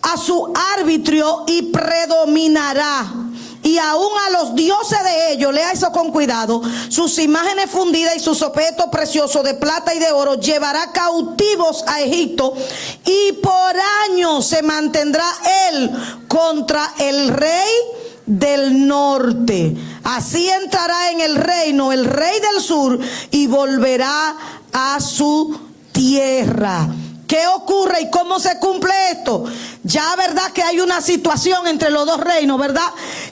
a su arbitrio y predominará. Y aún a los dioses de ellos, lea eso con cuidado, sus imágenes fundidas y sus objetos preciosos de plata y de oro llevará cautivos a Egipto, y por años se mantendrá él contra el rey del norte. Así entrará en el reino el rey del sur y volverá a su tierra. ¿Qué ocurre y cómo se cumple esto? Ya, ¿verdad? Que hay una situación entre los dos reinos, ¿verdad?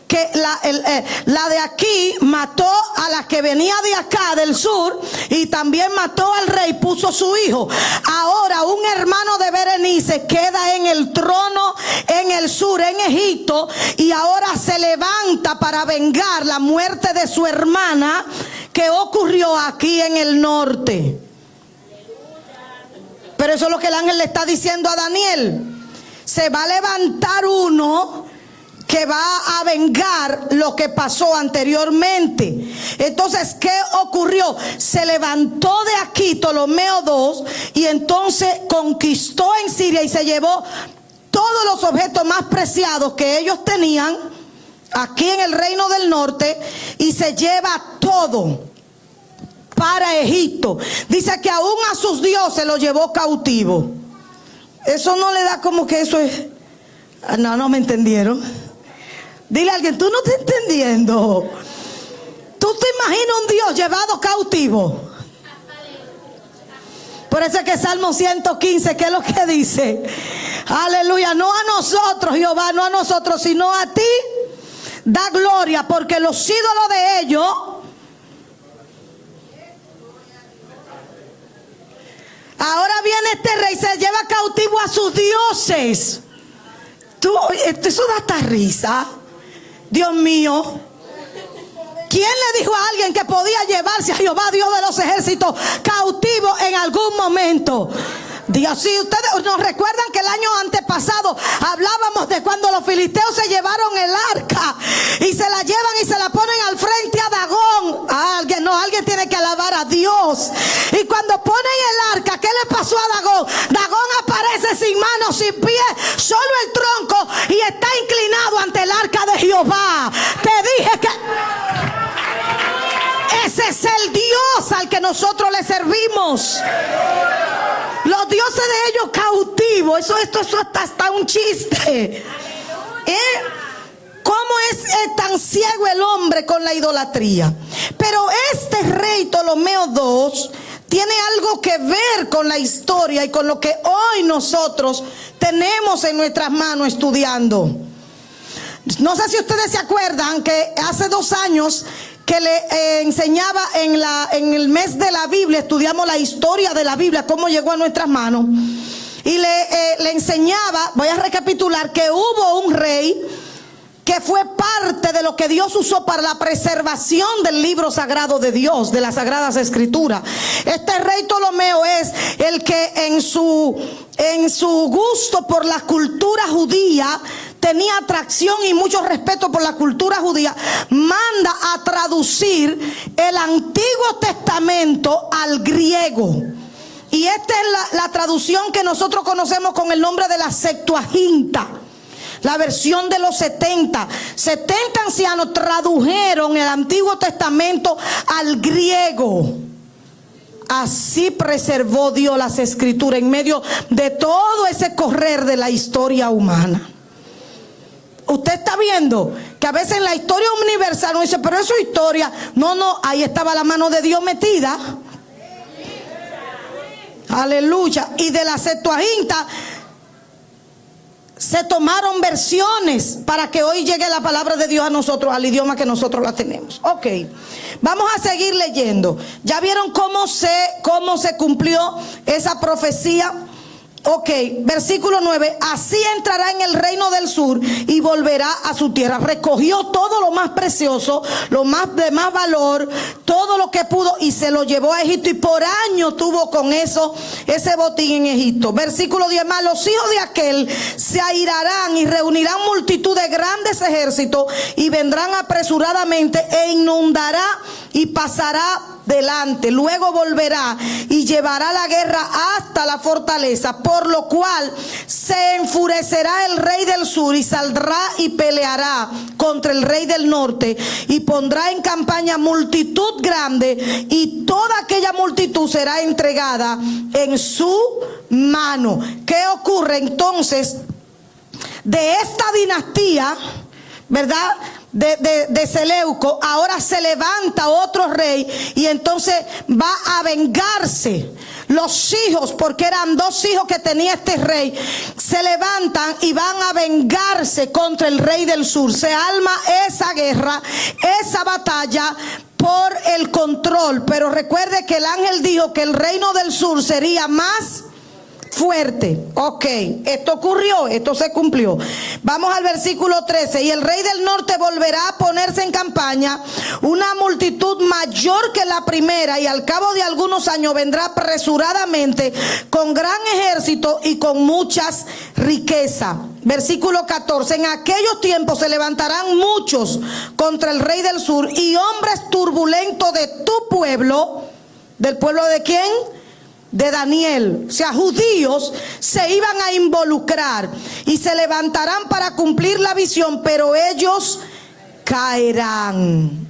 Que la de aquí mató a la que venía de acá, del sur, y también mató al rey, puso su hijo. Ahora un hermano de Berenice queda en el trono en el sur, en Egipto, y ahora se levanta para vengar la muerte de su hermana que ocurrió aquí en el norte. Pero eso es lo que el ángel le está diciendo a Daniel. Se va a levantar uno que va a vengar lo que pasó anteriormente. Entonces, ¿qué ocurrió? Se levantó de aquí Ptolomeo II y entonces conquistó en Siria y se llevó todos los objetos más preciados que ellos tenían aquí en el reino del norte, y se lleva todo para Egipto. Dice que aún a sus dioses los llevó cautivo. Eso no le da como que eso es... No me entendieron. Dile a alguien, tú no estás entendiendo. ¿Tú te imaginas un Dios llevado cautivo? Por eso es que Salmo 115, ¿qué es lo que dice? Aleluya, no a nosotros, Jehová, no a nosotros, sino a ti da gloria, porque los ídolos de ellos... Ahora viene este rey, se lleva cautivo a sus dioses. Eso da hasta risa. Dios mío. ¿Quién le dijo a alguien que podía llevarse a Jehová, Dios de los ejércitos, cautivo en algún momento? Dios, si ustedes nos recuerdan que el año antepasado hablábamos de cuando los filisteos se llevaron el arca y se la llevan y se la ponen al frente a Dagón. Alguien tiene que alabar a Dios. Y cuando ponen el arca, ¿qué le pasó a Dagón? Dagón aparece sin manos, sin pies, solo el tronco, y está inclinado ante el arca de Jehová. Te dije que ese es el Dios al que nosotros le servimos. Los dioses de ellos cautivos. Esto hasta un chiste. ¿Cómo es tan ciego el hombre con la idolatría? Pero este rey Ptolomeo II tiene algo que ver con la historia y con lo que hoy nosotros tenemos en nuestras manos estudiando. No sé si ustedes se acuerdan que hace 2 años que le enseñaba en el mes de la Biblia, estudiamos la historia de la Biblia, cómo llegó a nuestras manos, y le enseñaba, voy a recapitular, que hubo un rey que fue parte de lo que Dios usó para la preservación del libro sagrado de Dios, de las Sagradas Escrituras. Este rey Ptolomeo es el que en su gusto por la cultura judía, tenía atracción y mucho respeto por la cultura judía, manda a traducir el Antiguo Testamento al griego. Y esta es la traducción que nosotros conocemos con el nombre de la Septuaginta. La versión de los 70 ancianos tradujeron el Antiguo Testamento al griego. Así preservó Dios las Escrituras en medio de todo ese correr de la historia humana. Usted está viendo que a veces en la historia universal uno dice, pero eso es historia. No, ahí estaba la mano de Dios metida. Aleluya. Y de la Septuaginta se tomaron versiones para que hoy llegue la palabra de Dios a nosotros, al idioma que nosotros la tenemos. Ok, vamos a seguir leyendo. ¿Ya vieron cómo se cumplió esa profecía? Ok, versículo 9. Así entrará en el reino del sur y volverá a su tierra. Recogió todo lo más precioso, lo más de más valor, todo lo que pudo, y se lo llevó a Egipto, y por año tuvo con eso ese botín en Egipto. Versículo 10 más. Los hijos de aquel se airarán y reunirán multitud de grandes ejércitos y vendrán apresuradamente e inundará y pasará delante. Luego volverá y llevará la guerra hasta la fortaleza, por lo cual se enfurecerá el rey del sur y saldrá y peleará contra el rey del norte y pondrá en campaña multitud grande, y toda aquella multitud será entregada en su mano. ¿Qué ocurre entonces de esta dinastía, verdad? de Seleuco, ahora se levanta otro rey y entonces va a vengarse. Los hijos, porque eran 2 hijos que tenía este rey, se levantan y van a vengarse contra el rey del sur. Se arma esa guerra, esa batalla por el control. Pero recuerde que el ángel dijo que el reino del sur sería más fuerte. Ok, esto ocurrió, esto se cumplió. Vamos al versículo 13. Y el rey del norte volverá a ponerse en campaña, una multitud mayor que la primera, y al cabo de algunos años vendrá apresuradamente con gran ejército y con muchas riquezas. Versículo 14. En aquellos tiempos se levantarán muchos contra el rey del sur y hombres turbulentos de tu pueblo. ¿Del pueblo de quién? De Daniel. O sea, judíos se iban a involucrar y se levantarán para cumplir la visión, pero ellos caerán.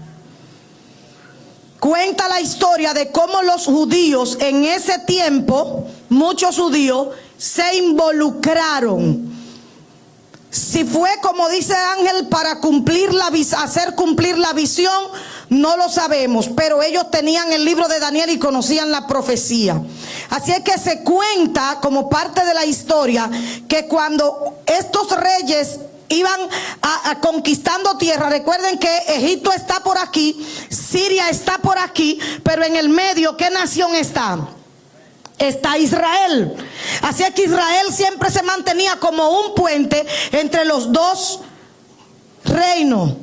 Cuenta la historia de cómo los judíos en ese tiempo, muchos judíos se involucraron. Si fue como dice Ángel para cumplir hacer cumplir la visión, no lo sabemos, pero ellos tenían el libro de Daniel y conocían la profecía. Así es que se cuenta como parte de la historia que cuando estos reyes iban conquistando tierra, recuerden que Egipto está por aquí, Siria está por aquí, pero en el medio, ¿qué nación está? Está Israel. Así es que Israel siempre se mantenía como un puente entre los dos reinos.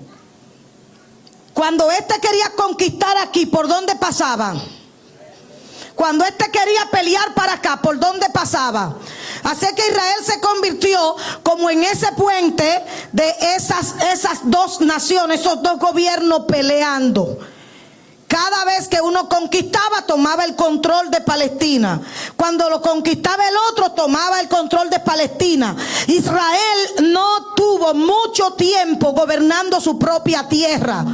Cuando este quería conquistar aquí, ¿por dónde pasaba? Cuando este quería pelear para acá, ¿por dónde pasaba? Así que Israel se convirtió como en ese puente de esas 2 naciones, esos 2 gobiernos peleando. Cada vez que uno conquistaba, tomaba el control de Palestina. Cuando lo conquistaba el otro, tomaba el control de Palestina. Israel no tuvo mucho tiempo gobernando su propia tierra,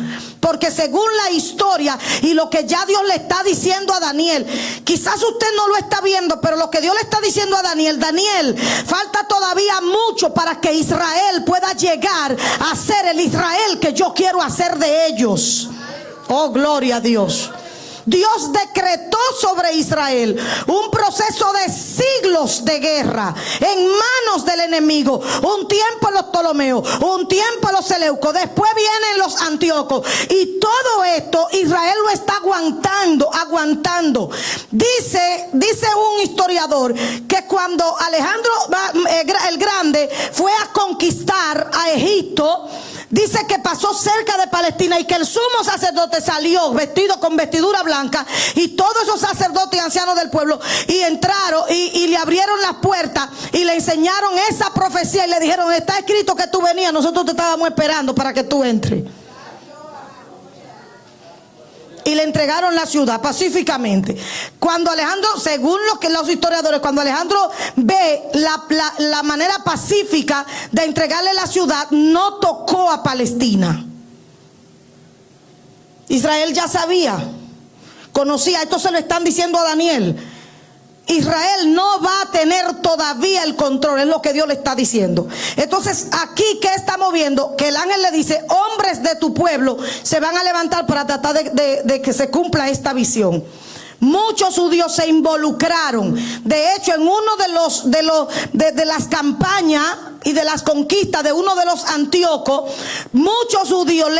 porque según la historia y lo que ya Dios le está diciendo a Daniel, quizás usted no lo está viendo, pero lo que Dios le está diciendo a Daniel, Daniel, falta todavía mucho para que Israel pueda llegar a ser el Israel que yo quiero hacer de ellos. Oh, gloria a Dios. Dios decretó sobre Israel un proceso de siglos de guerra en manos del enemigo. Un tiempo los Ptolomeos, un tiempo los Seleucos, después vienen los Antíocos, y todo esto Israel lo está aguantando. Dice un historiador que cuando Alejandro el Grande fue a conquistar a Egipto, dice que pasó cerca de Palestina y que el sumo sacerdote salió vestido con vestidura blanca y todos esos sacerdotes y ancianos del pueblo y entraron y le abrieron las puertas y le enseñaron esa profecía y le dijeron: está escrito que tú venías, nosotros te estábamos esperando para que tú entres. Y le entregaron la ciudad pacíficamente. Cuando Alejandro, según lo que los historiadores, cuando Alejandro ve la manera pacífica de entregarle la ciudad, no tocó a Palestina. Israel ya sabía, conocía, esto se lo están diciendo a Daniel. Israel no va a tener todavía el control, es lo que Dios le está diciendo. Entonces aquí, ¿qué estamos viendo? Que el ángel le dice: hombres de tu pueblo se van a levantar para tratar de que se cumpla esta visión. Muchos judíos se involucraron. De hecho, en uno de las campañas y de las conquistas de uno de los Antíocos, muchos judíos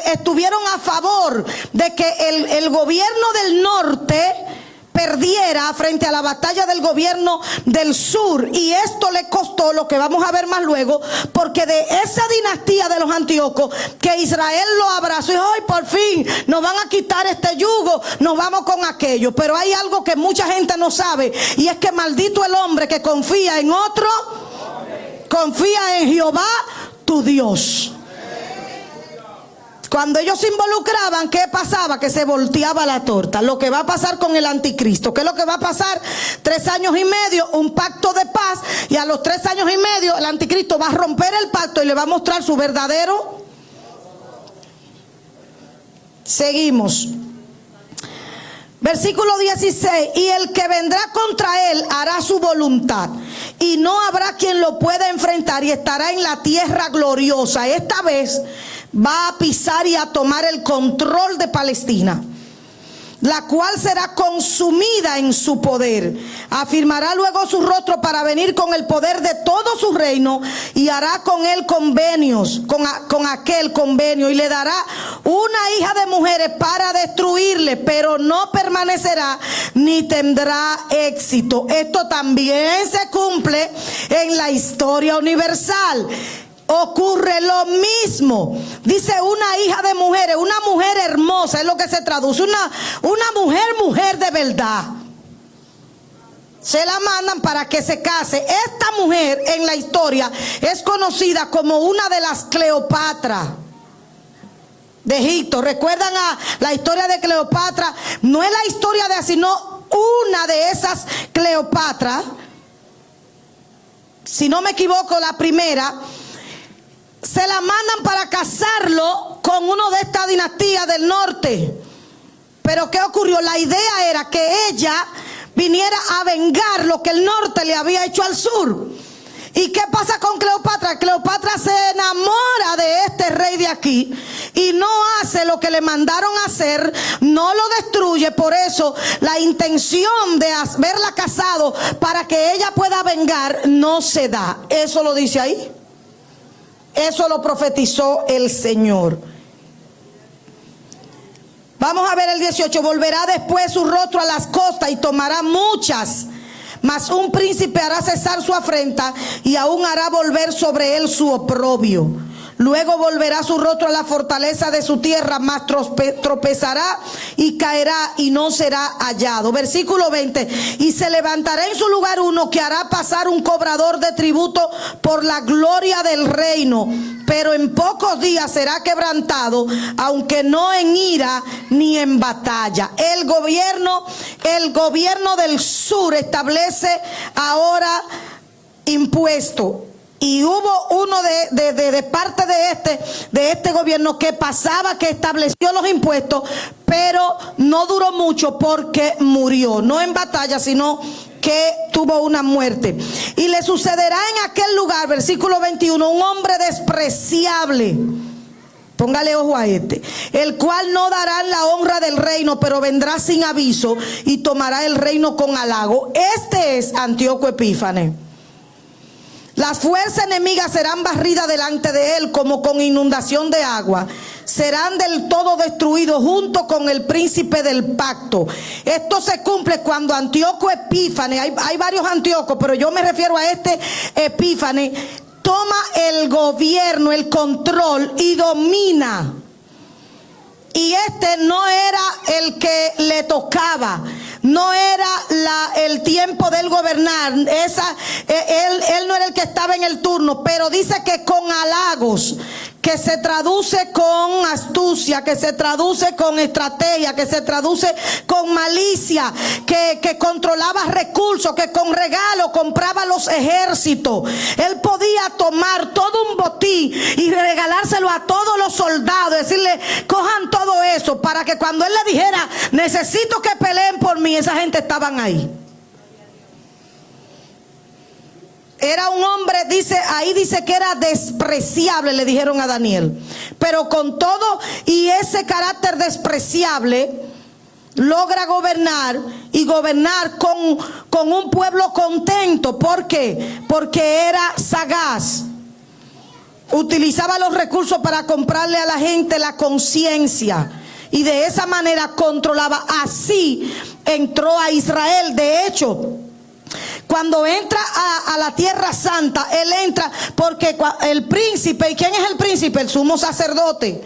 estuvieron a favor de que el gobierno del norte perdiera frente a la batalla del gobierno del sur, y esto le costó lo que vamos a ver más luego, porque de esa dinastía de los Antíocos que Israel lo abrazó y dijo: ¡ay, por fin nos van a quitar este yugo, nos vamos con aquello! Pero hay algo que mucha gente no sabe, y es que maldito el hombre que confía en otro. Confía en Jehová tu Dios. Cuando ellos se involucraban, ¿qué pasaba? Que se volteaba la torta. Lo que va a pasar con el anticristo. ¿Qué es lo que va a pasar? 3 años y medio, un pacto de paz. Y a los 3 años y medio el anticristo va a romper el pacto y le va a mostrar su verdadero. Seguimos. Versículo 16. Y el que vendrá contra él hará su voluntad, y no habrá quien lo pueda enfrentar, y estará en la tierra gloriosa. Esta vez va a pisar y a tomar el control de Palestina, la cual será consumida en su poder. Afirmará luego su rostro para venir con el poder de todo su reino y hará con él convenios, con aquel convenio, y le dará una hija de mujeres para destruirle, pero no permanecerá ni tendrá éxito. Esto también se cumple en la historia universal. Ocurre lo mismo. Dice una hija de mujeres, una mujer hermosa, es lo que se traduce, una mujer de verdad. Se la mandan para que se case. Esta mujer en la historia es conocida como una de las Cleopatra de Egipto. ¿Recuerdan a la historia de Cleopatra? No es la historia de así, sino una de esas Cleopatra. Si no me equivoco, la primera. Se la mandan para casarlo con uno de esta dinastía del norte. Pero ¿qué ocurrió? La idea era que ella viniera a vengar lo que el norte le había hecho al sur. ¿Y qué pasa con Cleopatra? Cleopatra se enamora de este rey de aquí y no hace lo que le mandaron a hacer, no lo destruye. Por eso la intención de haberla casado para que ella pueda vengar no se da. Eso lo dice ahí. Eso lo profetizó el Señor. Vamos a ver el 18. Volverá después su rostro a las costas y tomará muchas. Mas un príncipe hará cesar su afrenta y aún hará volver sobre él su oprobio. Luego volverá su rostro a la fortaleza de su tierra, mas tropezará y caerá y no será hallado. Versículo 20. Y se levantará en su lugar uno que hará pasar un cobrador de tributo por la gloria del reino, pero en pocos días será quebrantado, aunque no en ira ni en batalla. El gobierno del sur establece ahora impuesto. Y hubo uno de parte de este gobierno que pasaba, que estableció los impuestos, pero no duró mucho porque murió, no en batalla, sino que tuvo una muerte. Y le sucederá en aquel lugar, versículo 21, un hombre despreciable. Póngale ojo a este, el cual no dará la honra del reino, pero vendrá sin aviso y tomará el reino con halago. Este es Antíoco Epífanes. Las fuerzas enemigas serán barridas delante de él como con inundación de agua. Serán del todo destruidos junto con el príncipe del pacto. Esto se cumple cuando Antíoco Epífanes, hay varios Antíocos, pero yo me refiero a este Epífanes, toma el gobierno, el control y domina. Y este no era el que le tocaba, no era el tiempo de él gobernar, él no era el que estaba en el turno, pero dice que con halagos, que se traduce con astucia, que se traduce con estrategia, que se traduce con malicia, que controlaba recursos, que con regalo compraba los ejércitos. Él podía tomar todo un botín y regalárselo a todos los soldados, decirle, cojan todo eso, para que cuando él le dijera, necesito que peleen por mí, esa gente estaban ahí. Era un hombre, ahí dice que era despreciable, le dijeron a Daniel. Pero con todo y ese carácter despreciable, logra gobernar y gobernar con un pueblo contento. ¿Por qué? Porque era sagaz. Utilizaba los recursos para comprarle a la gente la conciencia. Y de esa manera controlaba. Así entró a Israel. De hecho, cuando entra a la tierra santa, él entra porque el príncipe, ¿y quién es el príncipe? El sumo sacerdote.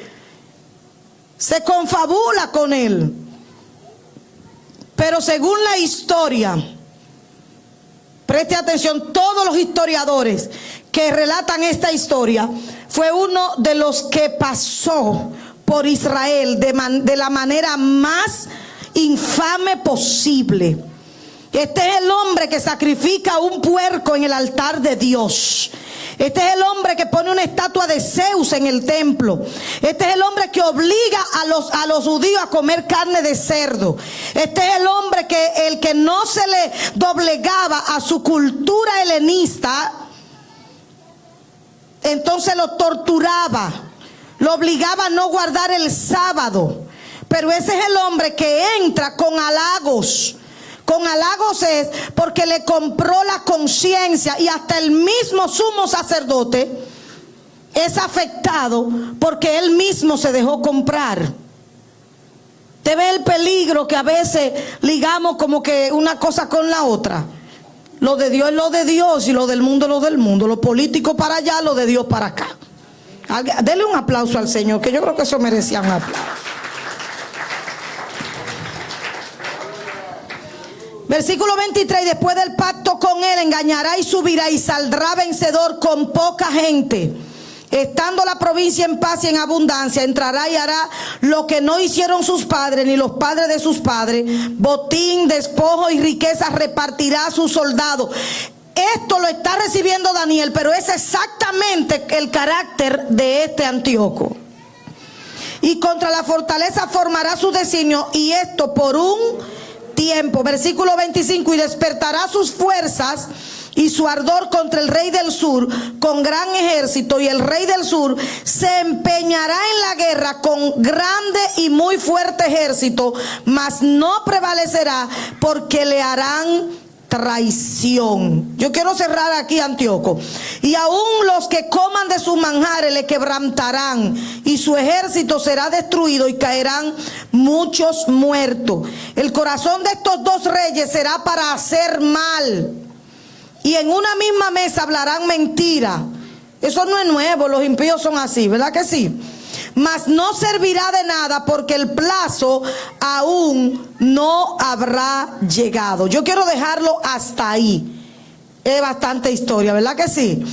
Se confabula con él. Pero según la historia, preste atención, todos los historiadores que relatan esta historia, fue uno de los que pasó por Israel de la manera más infame posible. Este es el hombre que sacrifica un puerco en el altar de Dios. Este es el hombre que pone una estatua de Zeus en el templo. Este es el hombre que obliga a los judíos a comer carne de cerdo. Este es el hombre el que no se le doblegaba a su cultura helenista, entonces lo torturaba, lo obligaba a no guardar el sábado. Pero ese es el hombre que entra con halagos. Con halagos es porque le compró la conciencia, y hasta el mismo sumo sacerdote es afectado porque él mismo se dejó comprar. ¿Te ve el peligro que a veces ligamos como que una cosa con la otra? Lo de Dios es lo de Dios y lo del mundo es lo del mundo. Lo político para allá, lo de Dios para acá. Dele un aplauso al Señor, que yo creo que eso merecía un aplauso. Versículo 23, después del pacto con él, engañará y subirá y saldrá vencedor con poca gente. Estando la provincia en paz y en abundancia, entrará y hará lo que no hicieron sus padres ni los padres de sus padres. Botín, despojo y riqueza repartirá a sus soldados. Esto lo está recibiendo Daniel, pero es exactamente el carácter de este Antíoco. Y contra la fortaleza formará su designio, y esto por un tiempo. Versículo 25, y despertará sus fuerzas y su ardor contra el rey del sur con gran ejército, y el rey del sur se empeñará en la guerra con grande y muy fuerte ejército, mas no prevalecerá, porque le harán traición. Yo quiero cerrar aquí, Antíoco. Y aún los que coman de sus manjares le quebrantarán, y su ejército será destruido, y caerán muchos muertos. El corazón de estos dos reyes será para hacer mal, y en una misma mesa hablarán mentira. Eso no es nuevo, los impíos son así, ¿verdad que sí? Mas no servirá de nada, porque el plazo aún no habrá llegado. Yo quiero dejarlo hasta ahí. Es bastante historia, ¿verdad que sí?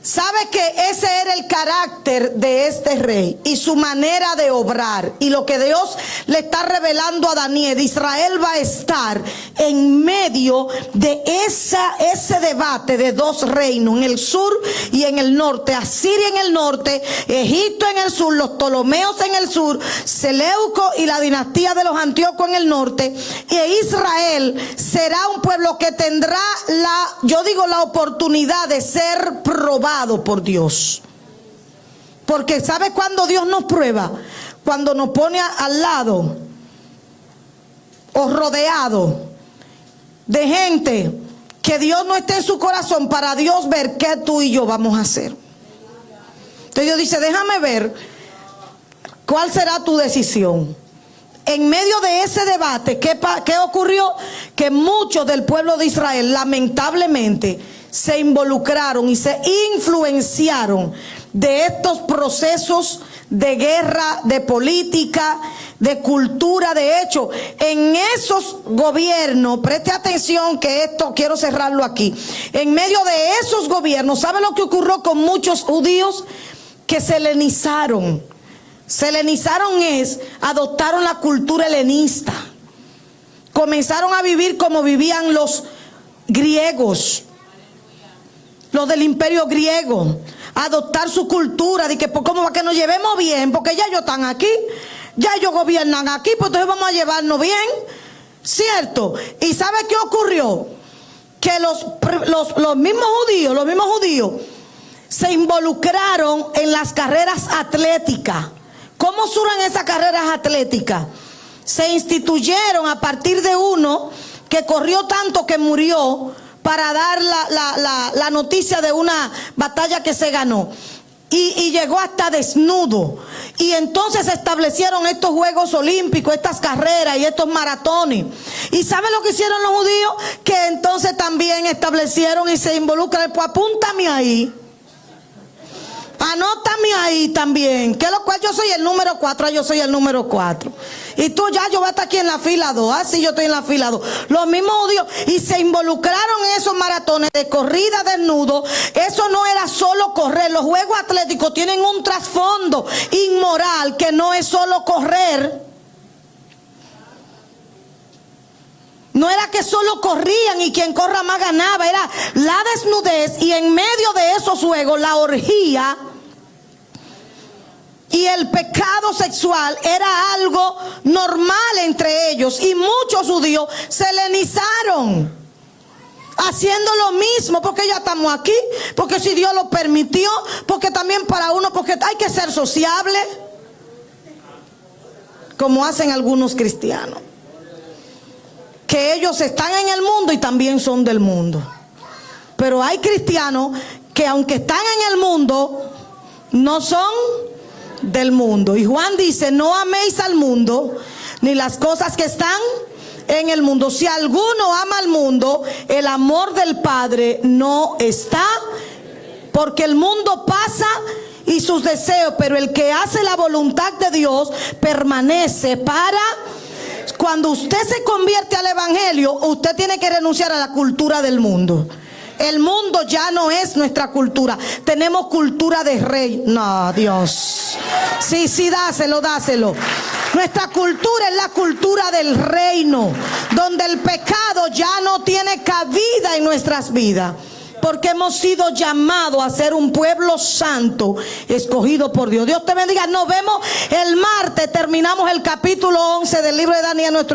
¿Sabe que ese era el carácter de este rey y su manera de obrar? Y lo que Dios le está revelando a Daniel: Israel va a estar en medio de ese debate de dos reinos, en el sur y en el norte. Asiria en el norte, Egipto en el sur, los Ptolomeos en el sur, Seleuco y la dinastía de los Antíocos en el norte. Y Israel será un pueblo que tendrá la oportunidad de ser probado por Dios. Porque ¿sabe cuándo Dios nos prueba? Cuando nos pone al lado o rodeado de gente que Dios no esté en su corazón, para Dios ver qué tú y yo vamos a hacer. Entonces Dios dice: déjame ver cuál será tu decisión. En medio de ese debate, ¿qué ocurrió? Que muchos del pueblo de Israel lamentablemente se involucraron y se influenciaron de estos procesos de guerra, de política, de cultura. De hecho, en esos gobiernos, preste atención que esto quiero cerrarlo aquí. En medio de esos gobiernos, ¿sabe lo que ocurrió con muchos judíos? Que se helenizaron. Se helenizaron adoptaron la cultura helenista. Comenzaron a vivir como vivían los griegos, los del imperio griego. Adoptar su cultura, de que ¿cómo va que nos llevemos bien? Porque ya ellos están aquí, ya ellos gobiernan aquí, pues entonces vamos a llevarnos bien, ¿cierto? ¿Y sabe qué ocurrió? Que los mismos judíos se involucraron en las carreras atléticas. ¿Cómo surgen esas carreras atléticas? Se instituyeron a partir de uno que corrió tanto que murió, para dar la noticia de una batalla que se ganó. Y llegó hasta desnudo. Y entonces se establecieron estos Juegos Olímpicos, estas carreras y estos maratones. ¿Y saben lo que hicieron los judíos? Que entonces también establecieron y se involucran. Pues apúntame ahí. Anótame ahí también, que lo cual yo soy el número 4, yo soy el número 4. Y tú ya, yo voy a estar aquí en la fila 2, así yo estoy en la fila 2. Los mismos judíos, y se involucraron en esos maratones de corrida desnudo. Eso no era solo correr. Los Juegos Atléticos tienen un trasfondo inmoral que no es solo correr. No era que solo corrían y quien corra más ganaba, era la desnudez, y en medio de esos juegos la orgía y el pecado sexual era algo normal entre ellos, y muchos judíos se helenizaron. haciendo lo mismo, porque ya estamos aquí, porque si Dios lo permitió, porque también para uno, porque hay que ser sociable, como hacen algunos cristianos, que ellos están en el mundo y también son del mundo. Pero hay cristianos que aunque están en el mundo, no son del mundo. Y Juan dice: no améis al mundo, ni las cosas que están en el mundo. Si alguno ama al mundo, el amor del Padre no está, porque el mundo pasa y sus deseos, pero el que hace la voluntad de Dios permanece para. Cuando usted se convierte al evangelio, usted tiene que renunciar a la cultura del mundo. El mundo ya no es nuestra cultura. Tenemos cultura de rey. No, Dios. Sí, dáselo. Nuestra cultura es la cultura del reino, donde el pecado ya no tiene cabida en nuestras vidas. Porque hemos sido llamados a ser un pueblo santo, escogido por Dios. Dios te bendiga. Nos vemos el martes. Terminamos el capítulo 11 del libro de Daniel, nuestro